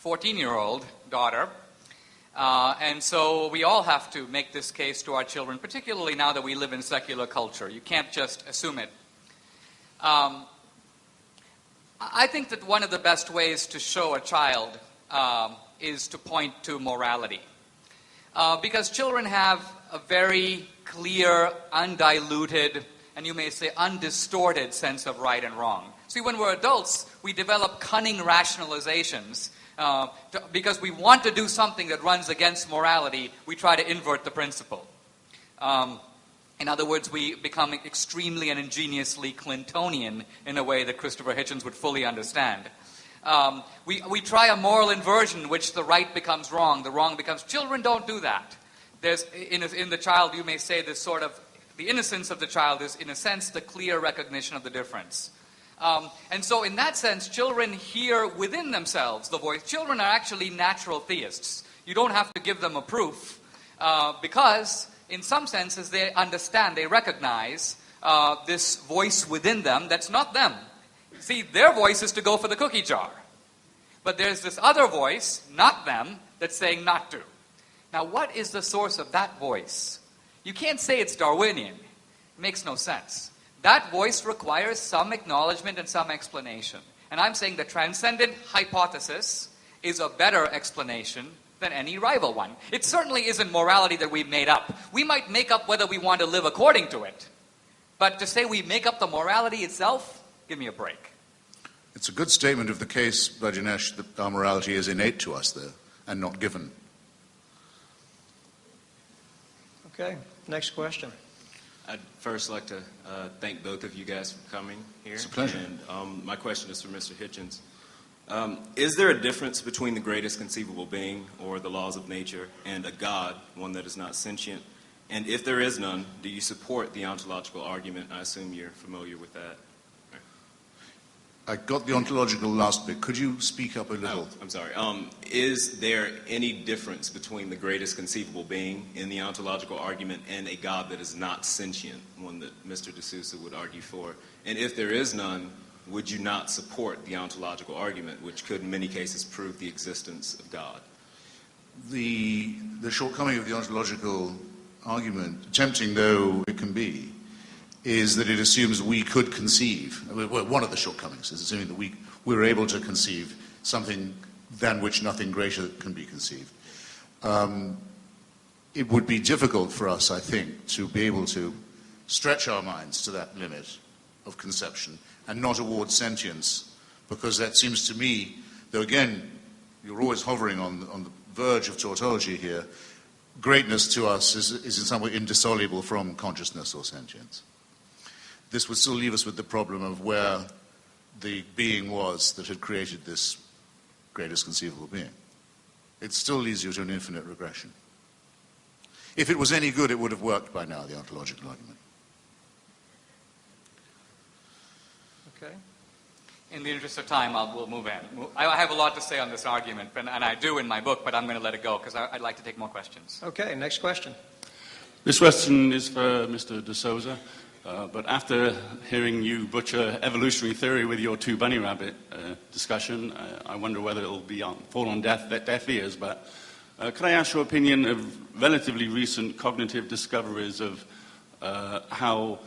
Speaker 3: 14-year-old daughter. And so we all have to make this case to our children, particularly now that we live in secular culture. You can't just assume it. I think that one of the best ways to show a child is to point to morality. Because children have a very clear, undiluted, and you may say undistorted sense of right and wrong. See, when we're adults, we develop cunning rationalizations. Because we want to do something that runs against morality, we try to invert the principle. In other words, we become extremely and ingeniously Clintonian in a way that Christopher Hitchens would fully understand. We try a moral inversion in which the right becomes wrong, the wrong becomes... Children don't do that. There's, in the child, you may say, this sort of... The innocence of the child is, in a sense, the clear recognition of the difference. And so in that sense, children hear within themselves the voice. Children are actually natural theists. You don't have to give them a proof because in some senses they understand, they recognize this voice within them that's not them. See, their voice is to go for the cookie jar. But there's this other voice, not them, that's saying not to. Now, what is the source of that voice? You can't say it's Darwinian. It makes no sense. That voice requires some acknowledgement and some explanation. And I'm saying the transcendent hypothesis is a better explanation than any rival one. It certainly isn't morality that we've made up. We might make up whether we want to live according to it. But to say we make up the morality itself, give me a break.
Speaker 4: It's a good statement of the case by Dinesh that our morality is innate to us, though, and not given.
Speaker 2: Okay, next question.
Speaker 11: I'd first like to thank both of you guys for coming here.
Speaker 4: It's a pleasure.
Speaker 11: And my question is for Mr. Hitchens. Is there a difference between the greatest conceivable being, or the laws of nature, and a God, one that is not sentient? And if there is none, do you support the ontological argument? I assume you're familiar with that.
Speaker 4: I got the ontological last bit. Could you speak up a little?
Speaker 11: I'm sorry. Is there any difference between the greatest conceivable being in the ontological argument and a God that is not sentient, one that Mr. D'Souza would argue for? And if there is none, would you not support the ontological argument, which could in many cases prove the existence of God?
Speaker 4: The shortcoming of the ontological argument, tempting though it can be, is that it assumes we could conceive. Well, one of the shortcomings is assuming that we're able to conceive something than which nothing greater can be conceived. It would be difficult for us, I think, to be able to stretch our minds to that limit of conception and not award sentience, because that seems to me, though again, you're always hovering on the verge of tautology here, greatness to us is in some way indissoluble from consciousness or sentience. this would still leave us with the problem of where the being was that had created this greatest conceivable being. It still leads you to an infinite regression. If it was any good, it would have worked by now, the ontological argument.
Speaker 2: Okay.
Speaker 3: In the interest of time, we'll move in. I have a lot to say on this argument, and I do in my book, but I'm going to let it go because I'd like to take more questions.
Speaker 2: Okay, next question.
Speaker 12: This question is for Mr. De Souza, but after hearing you butcher evolutionary theory with your two bunny rabbit discussion, I wonder whether it will fall on deaf ears, but could I ask your opinion of relatively recent cognitive discoveries of how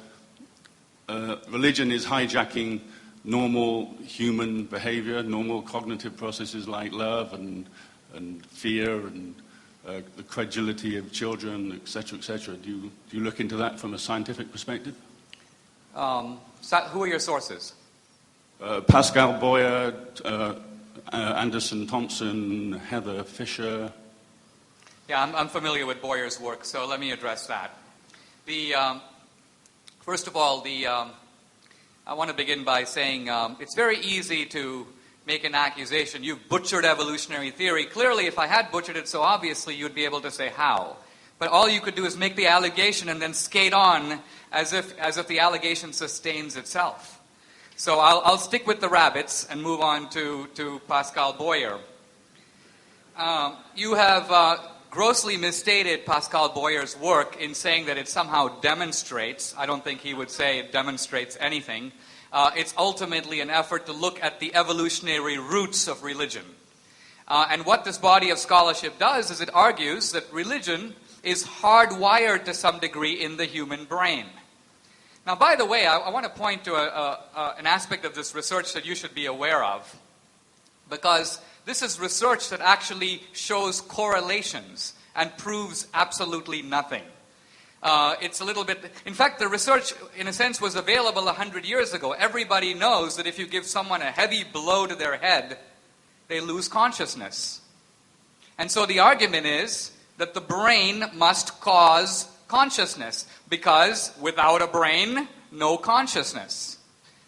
Speaker 12: religion is hijacking normal human behavior, normal cognitive processes like love and fear and the credulity of children, etc., etc. Do you look into that from a scientific perspective?
Speaker 3: Who are your sources?
Speaker 12: Pascal Boyer, Anderson Thompson, Heather Fisher.
Speaker 3: Yeah, I'm familiar with Boyer's work, so let me address that. First of all, I want to begin by saying it's very easy to make an accusation. You've butchered evolutionary theory. Clearly, if I had butchered it so obviously, you'd be able to say how. But all you could do is make the allegation and then skate on as if the allegation sustains itself. So I'll stick with the rabbits and move on to Pascal Boyer. You have grossly misstated Pascal Boyer's work in saying that it somehow demonstrates. I don't think he would say it demonstrates anything. It's ultimately an effort to look at the evolutionary roots of religion. And what this body of scholarship does is it argues that religion is hardwired to some degree in the human brain. Now, by the way, I want to point to an aspect of this research that you should be aware of, because this is research that actually shows correlations and proves absolutely nothing. It's a little bit... In fact, the research, in a sense, was available 100 years ago. Everybody knows that if you give someone a heavy blow to their head, they lose consciousness. And so the argument is that the brain must cause consciousness, because without a brain, no consciousness.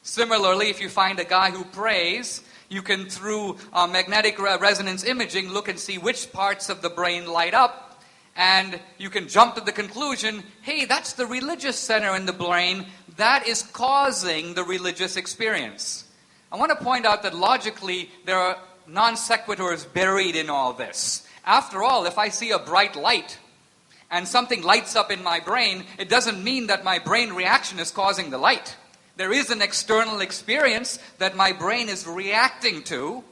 Speaker 3: Similarly, if you find a guy who prays, you can, through magnetic resonance imaging, look and see which parts of the brain light up, and you can jump to the conclusion, hey, that's the religious center in the brain that is causing the religious experience. I want to point out that logically there are non sequiturs buried in all this. After all, if I see a bright light and something lights up in my brain, it doesn't mean that my brain reaction is causing the light. There is an external experience that my brain is reacting to,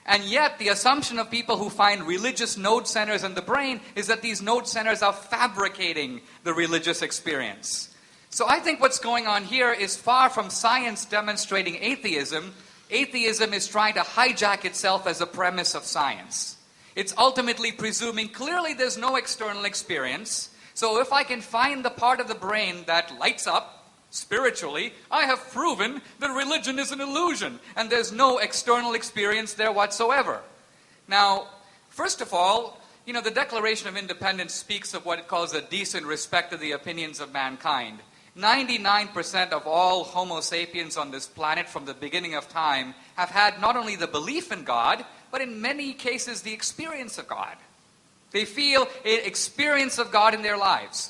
Speaker 3: and yet the assumption of people who find religious node centers in the brain is that these node centers are fabricating the religious experience. So I think what's going on here is far from science demonstrating atheism. Atheism is trying to hijack itself as a premise of science. It's ultimately presuming clearly there's no external experience, so if I can find the part of the brain that lights up spiritually, I have proven that religion is an illusion and there's no external experience there whatsoever. Now, first of all, the Declaration of Independence speaks of what it calls a decent respect of the opinions of mankind. 99% of all Homo sapiens on this planet from the beginning of time have had not only the belief in God, but in many cases the experience of God. They feel an experience of God in their lives.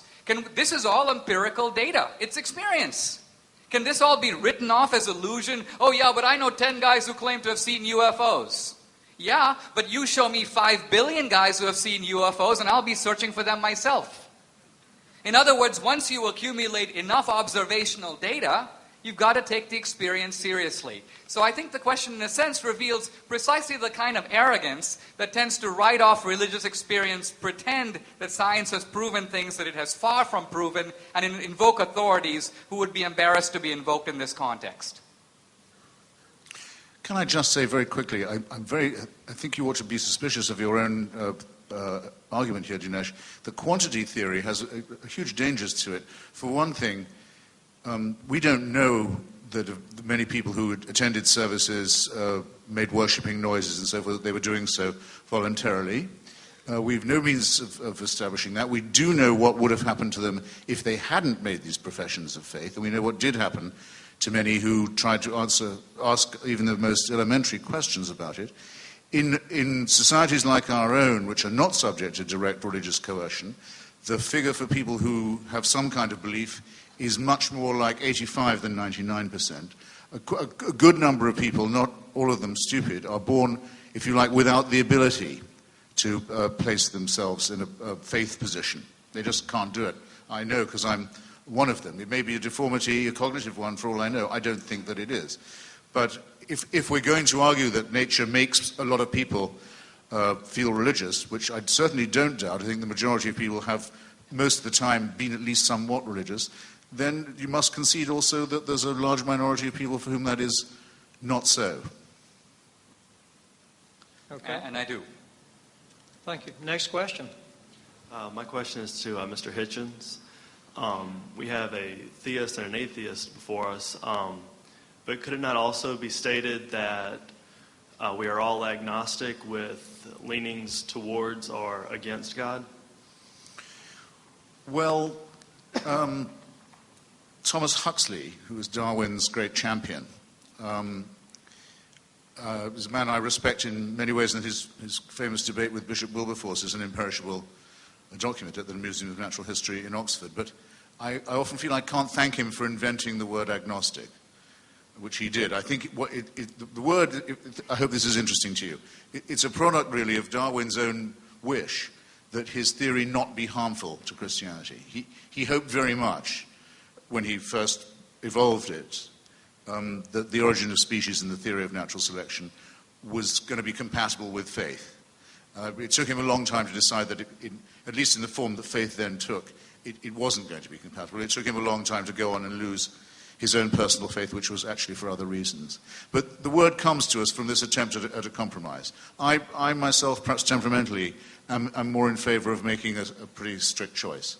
Speaker 3: This is all empirical data. It's experience. Can this all be written off as illusion? Oh yeah, but I know 10 guys who claim to have seen UFOs. Yeah, but you show me 5 billion guys who have seen UFOs and I'll be searching for them myself. In other words, once you accumulate enough observational data, you've got to take the experience seriously. So I think the question, in a sense, reveals precisely the kind of arrogance that tends to write off religious experience, pretend that science has proven things that it has far from proven, and invoke authorities who would be embarrassed to be invoked in this context.
Speaker 4: Can I just say very quickly, I think you ought to be suspicious of your own argument here, Dinesh. The quantity theory has huge dangers to it. For one thing, we don't know that many people who attended services made worshipping noises and so forth, they were doing so voluntarily. We've no means of establishing that. We do know what would have happened to them if they hadn't made these professions of faith, and we know what did happen to many who tried to ask even the most elementary questions about it. In societies like our own, which are not subject to direct religious coercion, the figure for people who have some kind of belief is much more like 85 than 99%. A good number of people, not all of them stupid, are born, if you like, without the ability to place themselves in a faith position. They just can't do it. I know, because I'm one of them. It may be a deformity, a cognitive one, for all I know. I don't think that it is. But if we're going to argue that nature makes a lot of people feel religious, which I certainly don't doubt, I think the majority of people have most of the time been at least somewhat religious, then you must concede also that there's a large minority of people for whom that is not so.
Speaker 2: Okay.
Speaker 3: And I do.
Speaker 2: Thank you. Next question.
Speaker 13: My question is to Mr. Hitchens. We have a theist and an atheist before us, but could it not also be stated that we are all agnostic with leanings towards or against God?
Speaker 4: Well, Thomas Huxley, who was Darwin's great champion, is a man I respect in many ways, and his famous debate with Bishop Wilberforce is an imperishable document at the Museum of Natural History in Oxford. But I often feel I can't thank him for inventing the word agnostic, which he did. I think the word, I hope this is interesting to you, it's a product really of Darwin's own wish that his theory not be harmful to Christianity. He hoped very much when he first evolved it that the origin of species and the theory of natural selection was going to be compatible with faith. It took him a long time to decide that, at least in the form that faith then took, it wasn't going to be compatible. It took him a long time to go on and lose his own personal faith, which was actually for other reasons. But the word comes to us from this attempt at a compromise. I myself, perhaps temperamentally, am more in favor of making a pretty strict choice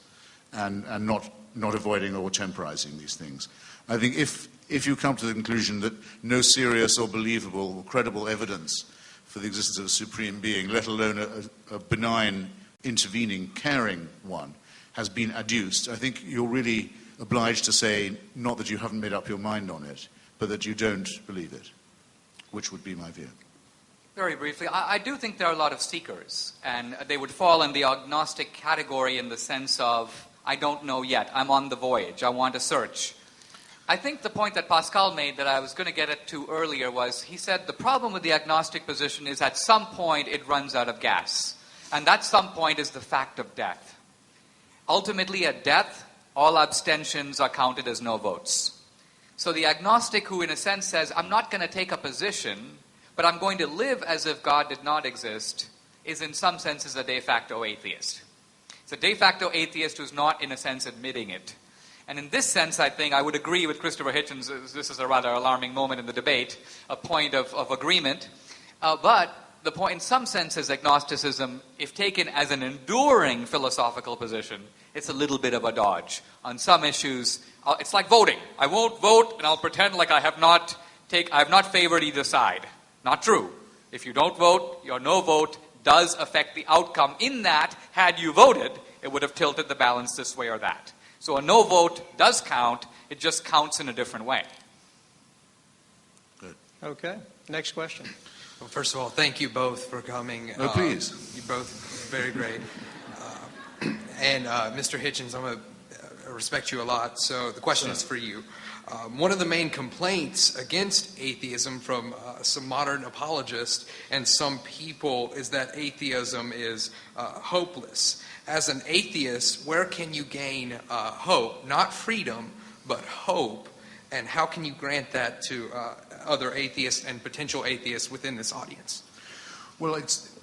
Speaker 4: and not avoiding or temporizing these things. I think if you come to the conclusion that no serious or believable or credible evidence for the existence of a supreme being, let alone a benign, intervening, caring one, has been adduced, I think you're really obliged to say, not that you haven't made up your mind on it, but that you don't believe it, which would be my view.
Speaker 3: Very briefly, I do think there are a lot of seekers, and they would fall in the agnostic category in the sense of, I don't know yet, I'm on the voyage, I want to search. I think the point that Pascal made that I was going to get at to earlier was, he said the problem with the agnostic position is at some point it runs out of gas. And that some point is the fact of death. Ultimately, at death, all abstentions are counted as no votes. So the agnostic who in a sense says, I'm not going to take a position, but I'm going to live as if God did not exist, is in some senses a de facto atheist. It's a de facto atheist who's not in a sense admitting it. And in this sense, I think I would agree with Christopher Hitchens, this is a rather alarming moment in the debate, a point of agreement. But the point in some sense is agnosticism, if taken as an enduring philosophical position, it's a little bit of a dodge. On some issues, it's like voting. I won't vote and I'll pretend like I have not favored either side. Not true. If you don't vote, your no vote does affect the outcome in that, had you voted, it would have tilted the balance this way or that. So a no vote does count, it just counts in a different way.
Speaker 4: Good.
Speaker 2: Okay. Next question.
Speaker 14: Well, first of all, thank you both for coming.
Speaker 4: Oh, please.
Speaker 14: You both very great. And Mr. Hitchens, I respect you a lot, so the question is for you. One of the main complaints against atheism from some modern apologists and some people is that atheism is hopeless. As an atheist, where can you gain hope? Not freedom, but hope. And how can you grant that to other atheists and potential atheists within this audience?
Speaker 4: Well, it's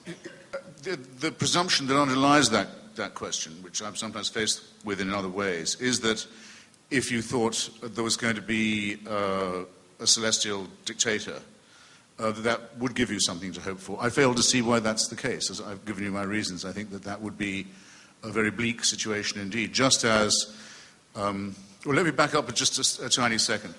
Speaker 4: the presumption that underlies that question, which I'm sometimes faced with in other ways, is that if you thought there was going to be a celestial dictator, that would give you something to hope for. I fail to see why that's the case. As I've given you my reasons, I think that would be a very bleak situation indeed. Just as, well, let me back up for just a tiny second.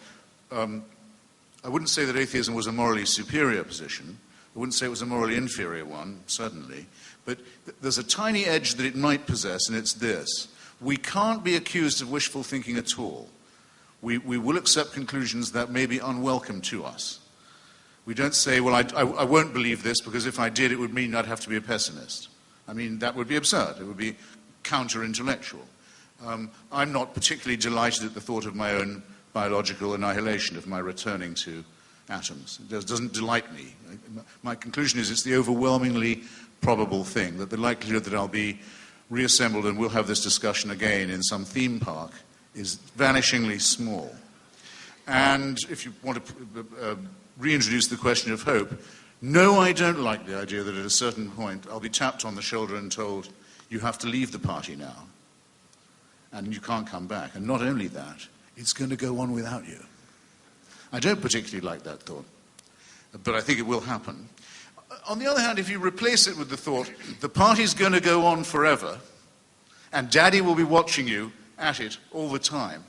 Speaker 4: I wouldn't say that atheism was a morally superior position, I wouldn't say it was a morally inferior one, certainly. But there's a tiny edge that it might possess, and it's this. We can't be accused of wishful thinking at all. We will accept conclusions that may be unwelcome to us. We don't say, well, I won't believe this because if I did, it would mean I'd have to be a pessimist. I mean, that would be absurd. It would be counter-intellectual. I'm not particularly delighted at the thought of my own biological annihilation, of my returning to atoms. It doesn't delight me. My conclusion is it's the overwhelmingly probable thing, that the likelihood that I'll be reassembled and we'll have this discussion again in some theme park is vanishingly small. And if you want to reintroduce the question of hope, no, I don't like the idea that at a certain point I'll be tapped on the shoulder and told, you have to leave the party now, and you can't come back. And not only that, it's going to go on without you. I don't particularly like that thought, but I think it will happen. On the other hand, if you replace it with the thought, the party's going to go on forever, and Daddy will be watching you at it all the time,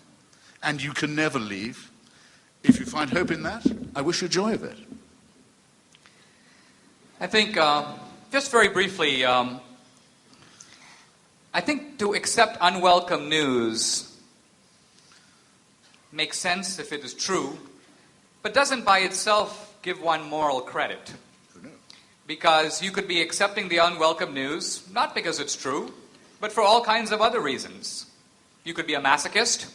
Speaker 4: and you can never leave, if you find hope in that, I wish you joy of it.
Speaker 3: I think, just very briefly, I think to accept unwelcome news makes sense if it is true, but doesn't by itself give one moral credit. Because you could be accepting the unwelcome news, not because it's true, but for all kinds of other reasons. You could be a masochist.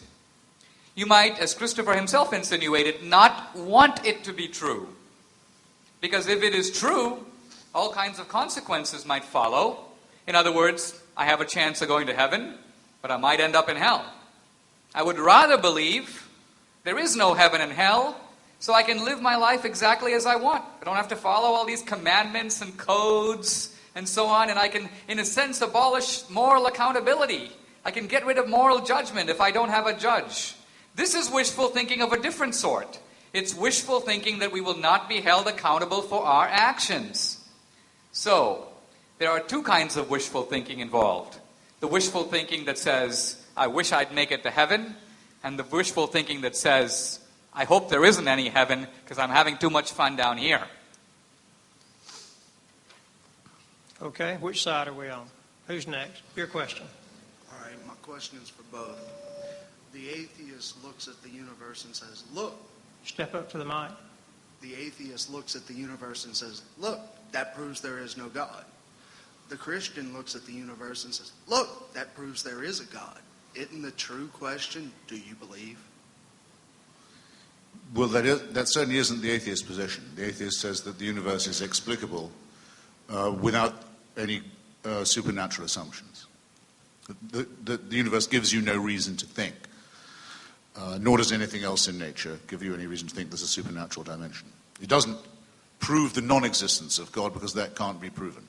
Speaker 3: You might, as Christopher himself insinuated, not want it to be true. Because if it is true, all kinds of consequences might follow. In other words, I have a chance of going to heaven, but I might end up in hell. I would rather believe there is no heaven and hell, so I can live my life exactly as I want. I don't have to follow all these commandments and codes and so on, and I can, in a sense, abolish moral accountability. I can get rid of moral judgment if I don't have a judge. This is wishful thinking of a different sort. It's wishful thinking that we will not be held accountable for our actions. So, there are two kinds of wishful thinking involved. The wishful thinking that says, I wish I'd make it to heaven, and the wishful thinking that says, I hope there isn't any heaven because I'm having too much fun down here.
Speaker 2: Okay, which side are we on? Who's next? Your question.
Speaker 15: All right, my question is for both. The atheist looks at the universe and says, look.
Speaker 2: Step up to the mic.
Speaker 15: The atheist looks at the universe and says, look, that proves there is no God. The Christian looks at the universe and says, look, that proves there is a God. Isn't the true question, do you believe?
Speaker 4: Well, that certainly isn't the atheist position. The atheist says that the universe is explicable without any supernatural assumptions. The universe gives you no reason to think, nor does anything else in nature give you any reason to think there's a supernatural dimension. It doesn't prove the non-existence of God because that can't be proven.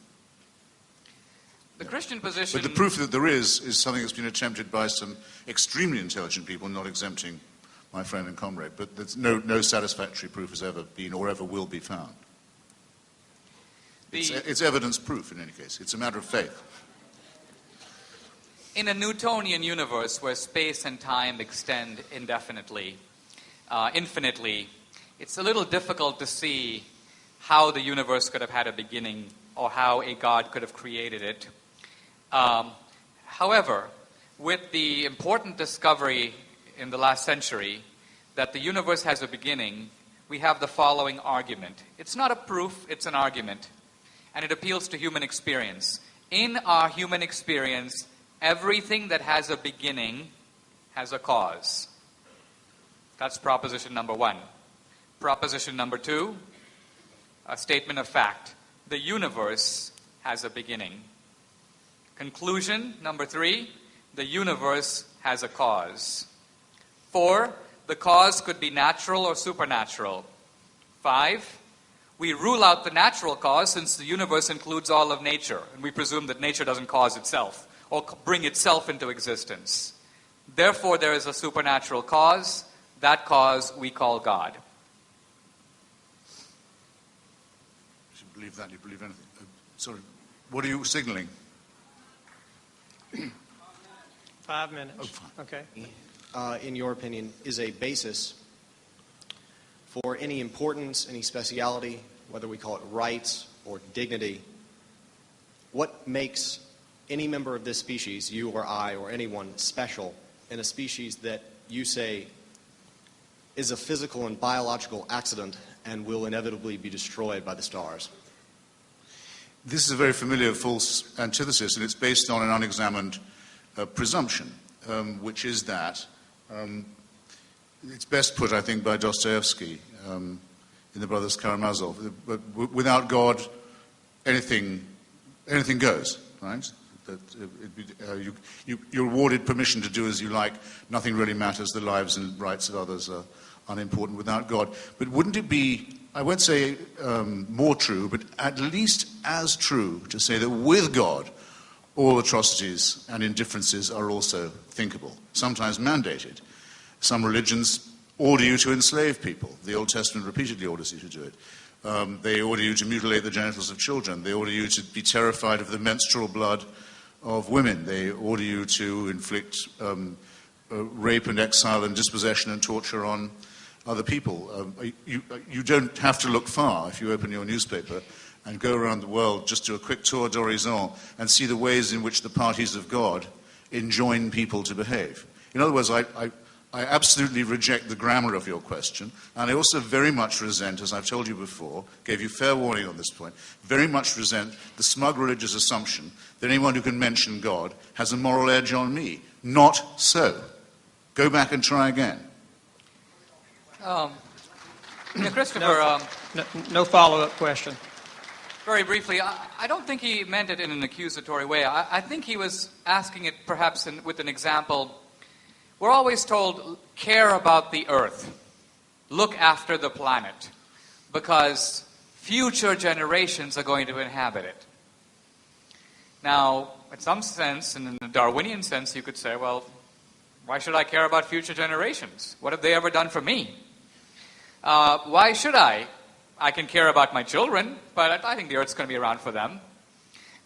Speaker 3: The Christian position...
Speaker 4: But the proof that there is something that's been attempted by some extremely intelligent people, not exempting my friend and comrade, but there's no satisfactory proof has ever been or ever will be found. It's evidence proof in any case. It's a matter of faith.
Speaker 3: In a Newtonian universe where space and time extend indefinitely, infinitely, it's a little difficult to see how the universe could have had a beginning or how a God could have created it. However, with the important discovery in the last century that the universe has a beginning, we have the following argument. It's not a proof, it's an argument. And it appeals to human experience. In our human experience, everything that has a beginning has a cause. That's proposition number one. Proposition number two, a statement of fact. The universe has a beginning. Conclusion number three, the universe has a cause. 4, the cause could be natural or supernatural. 5, we rule out the natural cause since the universe includes all of nature, and we presume that nature doesn't cause itself or bring itself into existence. Therefore, there is a supernatural cause. That cause we call God.
Speaker 4: If you believe that, you believe anything. Sorry, what are you signaling?
Speaker 2: 5 minutes.
Speaker 4: Oh, fine.
Speaker 2: Okay.
Speaker 16: In your opinion, is a basis for any importance, any speciality whether we call it rights or dignity, what makes any member of this species, you or I or anyone, special in a species that you say is a physical and biological accident and will inevitably be destroyed by the stars?
Speaker 4: This is a very familiar false antithesis, and it's based on an unexamined presumption, which is that it's best put, I think, by Dostoevsky in The Brothers Karamazov. But without God, anything goes, right? That you're awarded permission to do as you like. Nothing really matters. The lives and rights of others are unimportant without God. But wouldn't it be, I won't say more true, but at least as true to say that with God, all atrocities and indifferences are also thinkable, sometimes mandated. Some religions order you to enslave people. The Old Testament repeatedly orders you to do it. They order you to mutilate the genitals of children. They order you to be terrified of the menstrual blood of women. They order you to inflict rape and exile and dispossession and torture on other people. You don't have to look far if you open your newspaper and go around the world, just do a quick tour d'horizon and see the ways in which the parties of God enjoin people to behave. In other words, I absolutely reject the grammar of your question, and I also very much resent, as I've told you before, gave you fair warning on this point, very much resent the smug religious assumption that anyone who can mention God has a moral edge on me. Not so. Go back and try again.
Speaker 3: Christopher...
Speaker 2: No follow-up question.
Speaker 3: Very briefly, I don't think he meant it in an accusatory way. I think he was asking it perhaps with an example. We're always told, care about the earth. Look after the planet. Because future generations are going to inhabit it. Now, in some sense, and in the Darwinian sense, you could say, well, why should I care about future generations? What have they ever done for me? Why should I? I can care about my children, but I think the Earth's going to be around for them.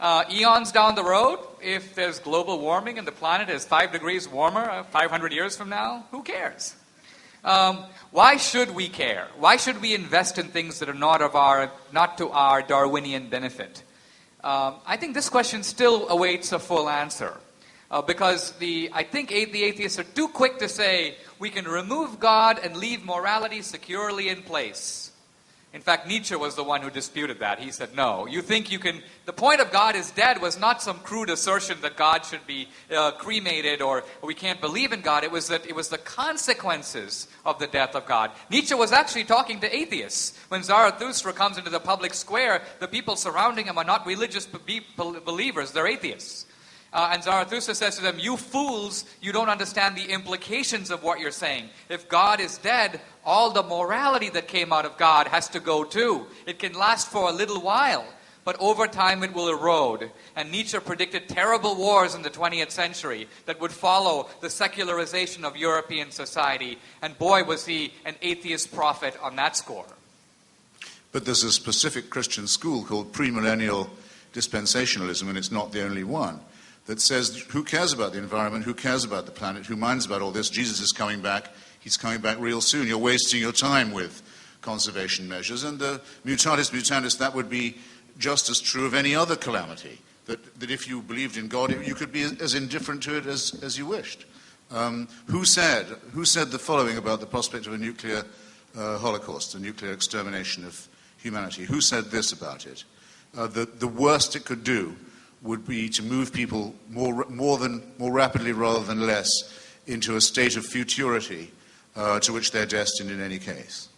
Speaker 3: Eons down the road, if there's global warming and the planet is 5 degrees warmer 500 years from now, who cares? Why should we care? Why should we invest in things that are not to our Darwinian benefit? I think this question still awaits a full answer. Because I think the atheists are too quick to say we can remove God and leave morality securely in place. In fact, Nietzsche was the one who disputed that. He said, no, you think you can... The point of God is dead was not some crude assertion that God should be cremated or we can't believe in God. It was the consequences of the death of God. Nietzsche was actually talking to atheists. When Zarathustra comes into the public square, the people surrounding him are not religious believers, they're atheists. And Zarathustra says to them, you fools, you don't understand the implications of what you're saying. If God is dead, all the morality that came out of God has to go too. It can last for a little while, but over time it will erode. And Nietzsche predicted terrible wars in the 20th century that would follow the secularization of European society. And boy, was he an atheist prophet on that score.
Speaker 4: But there's a specific Christian school called premillennial dispensationalism, and it's not the only one, that says, who cares about the environment, who cares about the planet, who minds about all this? Jesus is coming back. He's coming back real soon. You're wasting your time with conservation measures. And mutatis mutandis, that would be just as true of any other calamity, that if you believed in God, you could be as indifferent to it as you wished. Who said the following about the prospect of a nuclear holocaust, a nuclear extermination of humanity? Who said this about it? The worst it could do would be to move people more rapidly rather than less into a state of futurity to which they're destined in any case.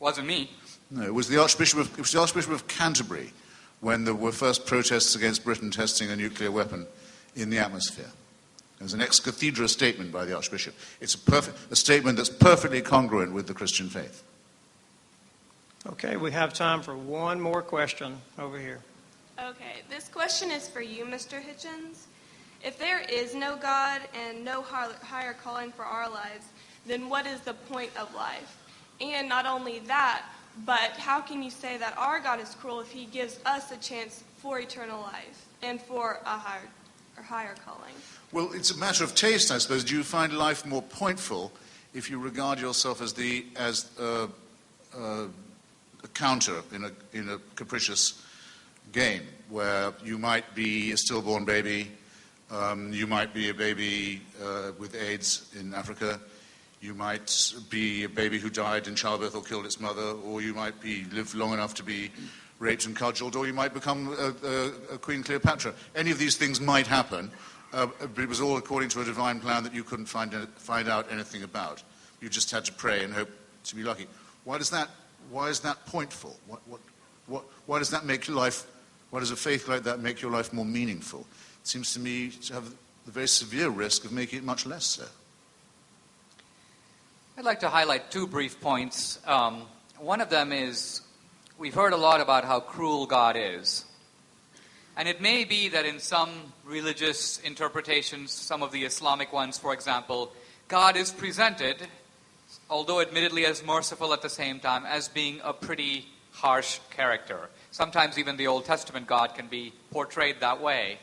Speaker 3: Wasn't me.
Speaker 4: No, it was the Archbishop of Canterbury when there were first protests against Britain testing a nuclear weapon in the atmosphere. It was an ex cathedra statement by the Archbishop. It's a statement that's perfectly congruent with the Christian faith.
Speaker 2: Okay, we have time for one more question over here.
Speaker 17: Okay, this question is for you, Mr. Hitchens. If there is no God and no higher calling for our lives, then what is the point of life? And not only that, but how can you say that our God is cruel if he gives us a chance for eternal life and for a higher calling?
Speaker 4: Well, it's a matter of taste, I suppose. Do you find life more pointful if you regard yourself as a counter in a capricious game where you might be a stillborn baby, you might be a baby with AIDS in Africa, you might be a baby who died in childbirth or killed its mother, or you might live long enough to be raped and cudgeled, or you might become a Queen Cleopatra. Any of these things might happen, but it was all according to a divine plan that you couldn't find out anything about. You just had to pray and hope to be lucky. Why is that pointful? Why does that make your life? Why does a faith like that make your life more meaningful? It seems to me to have the very severe risk of making it much less so.
Speaker 3: I'd like to highlight two brief points. One of them is we've heard a lot about how cruel God is. And it may be that in some religious interpretations, some of the Islamic ones, for example, God is presented, although admittedly as merciful at the same time, as being a pretty harsh character. Sometimes even the Old Testament God can be portrayed that way.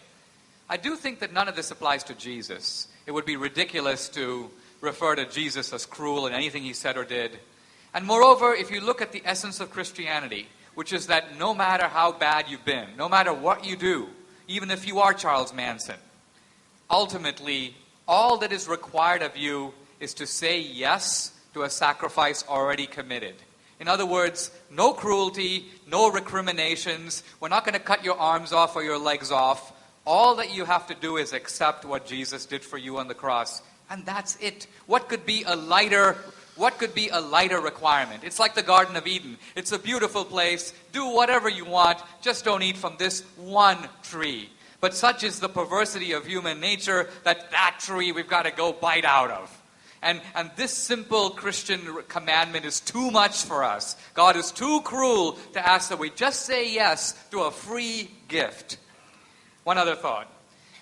Speaker 3: I do think that none of this applies to Jesus. It would be ridiculous to refer to Jesus as cruel in anything he said or did. And moreover, if you look at the essence of Christianity, which is that no matter how bad you've been, no matter what you do, even if you are Charles Manson, ultimately, all that is required of you is to say yes to a sacrifice already committed. In other words, no cruelty, no recriminations. We're not going to cut your arms off or your legs off. All that you have to do is accept what Jesus did for you on the cross. And that's it. What could be a lighter requirement? It's like the Garden of Eden. It's a beautiful place. Do whatever you want. Just don't eat from this one tree. But such is the perversity of human nature that tree we've got to go bite out of. And this simple Christian commandment is too much for us. God is too cruel to ask that we just say yes to a free gift. One other thought.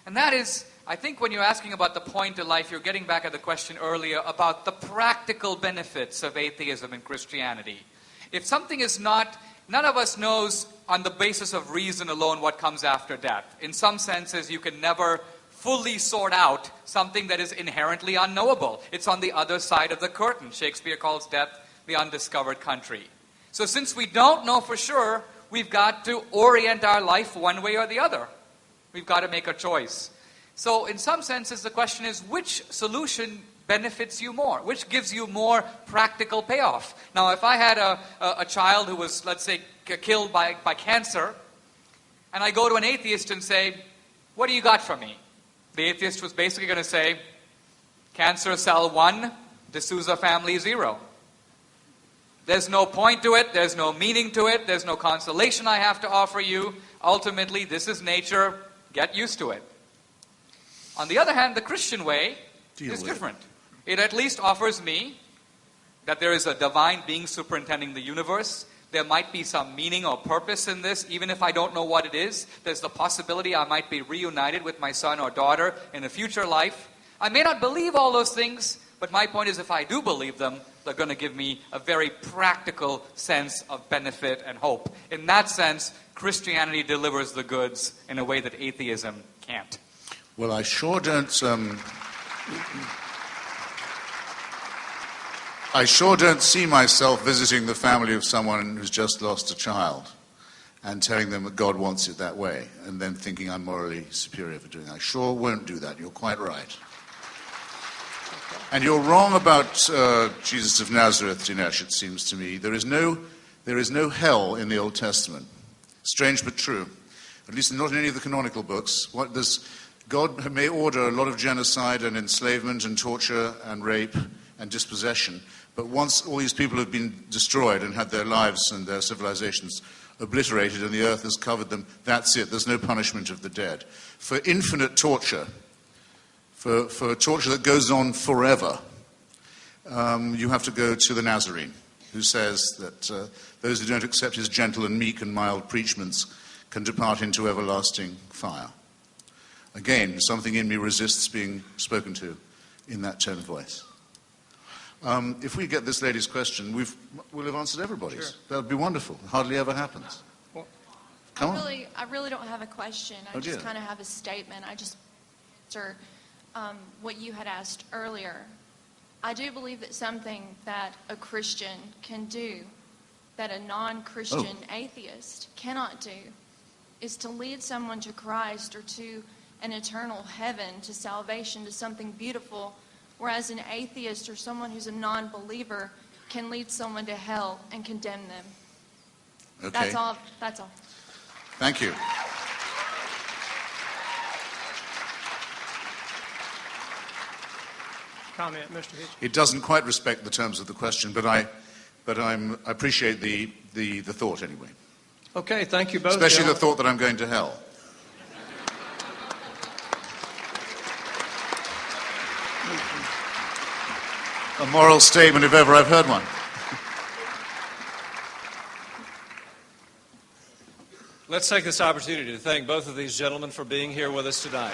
Speaker 3: And that is, I think when you're asking about the point in life, you're getting back at the question earlier about the practical benefits of atheism in Christianity. If something is not, none of us knows on the basis of reason alone what comes after death. In some senses, you can never fully sort out something that is inherently unknowable. It's on the other side of the curtain. Shakespeare calls death the undiscovered country. So since we don't know for sure, we've got to orient our life one way or the other. We've got to make a choice. So in some senses, the question is, which solution benefits you more? Which gives you more practical payoff? Now, if I had a child who was, let's say, killed by cancer, and I go to an atheist and say, what do you got for me? The atheist was basically going to say, cancer cell 1, D'Souza family 0. There's no point to it. There's no meaning to it. There's no consolation I have to offer you. Ultimately, this is nature. Get used to it. On the other hand, the Christian way is different. It at least offers me that there is a divine being superintending the universe. There might be some meaning or purpose in this, even if I don't know what it is. There's the possibility I might be reunited with my son or daughter in a future life. I may not believe all those things, but my point is if I do believe them, they're going to give me a very practical sense of benefit and hope. In that sense, Christianity delivers the goods in a way that atheism can't.
Speaker 4: Well, I sure don't see myself visiting the family of someone who's just lost a child and telling them that God wants it that way and then thinking I'm morally superior for doing that. I sure won't do that. You're quite right. And you're wrong about Jesus of Nazareth, Dinesh, it seems to me. There is no hell in the Old Testament. Strange but true. At least not in any of the canonical books. God may order a lot of genocide and enslavement and torture and rape and dispossession, but once all these people have been destroyed and had their lives and their civilizations obliterated and the earth has covered them, that's it. There's no punishment of the dead. For infinite torture, for torture that goes on forever, you have to go to the Nazarene, who says that those who don't accept his gentle and meek and mild preachments can depart into everlasting fire. Again, something in me resists being spoken to in that tone of voice. If we get this lady's question, we'll have answered everybody's. Sure. That would be wonderful. It hardly ever happens. Come on.
Speaker 18: I really don't have a question. I just kind of have a statement. I just answer what you had asked earlier. I do believe that something that a Christian can do that a non-Christian atheist cannot do is to lead someone to Christ or to an eternal heaven, to salvation, to something beautiful, whereas an atheist or someone who's a non-believer can lead someone to hell and condemn them.
Speaker 4: Okay.
Speaker 18: That's all. That's all.
Speaker 4: Thank you.
Speaker 2: Comment, Mr. Hitchens.
Speaker 4: It doesn't quite respect the terms of the question, but I appreciate the thought anyway.
Speaker 2: Okay, thank you both.
Speaker 4: Especially the
Speaker 2: gentlemen.
Speaker 4: thought that I'm going to hell. A moral statement if ever I've heard one.
Speaker 1: Let's take this opportunity to thank both of these gentlemen for being here with us tonight.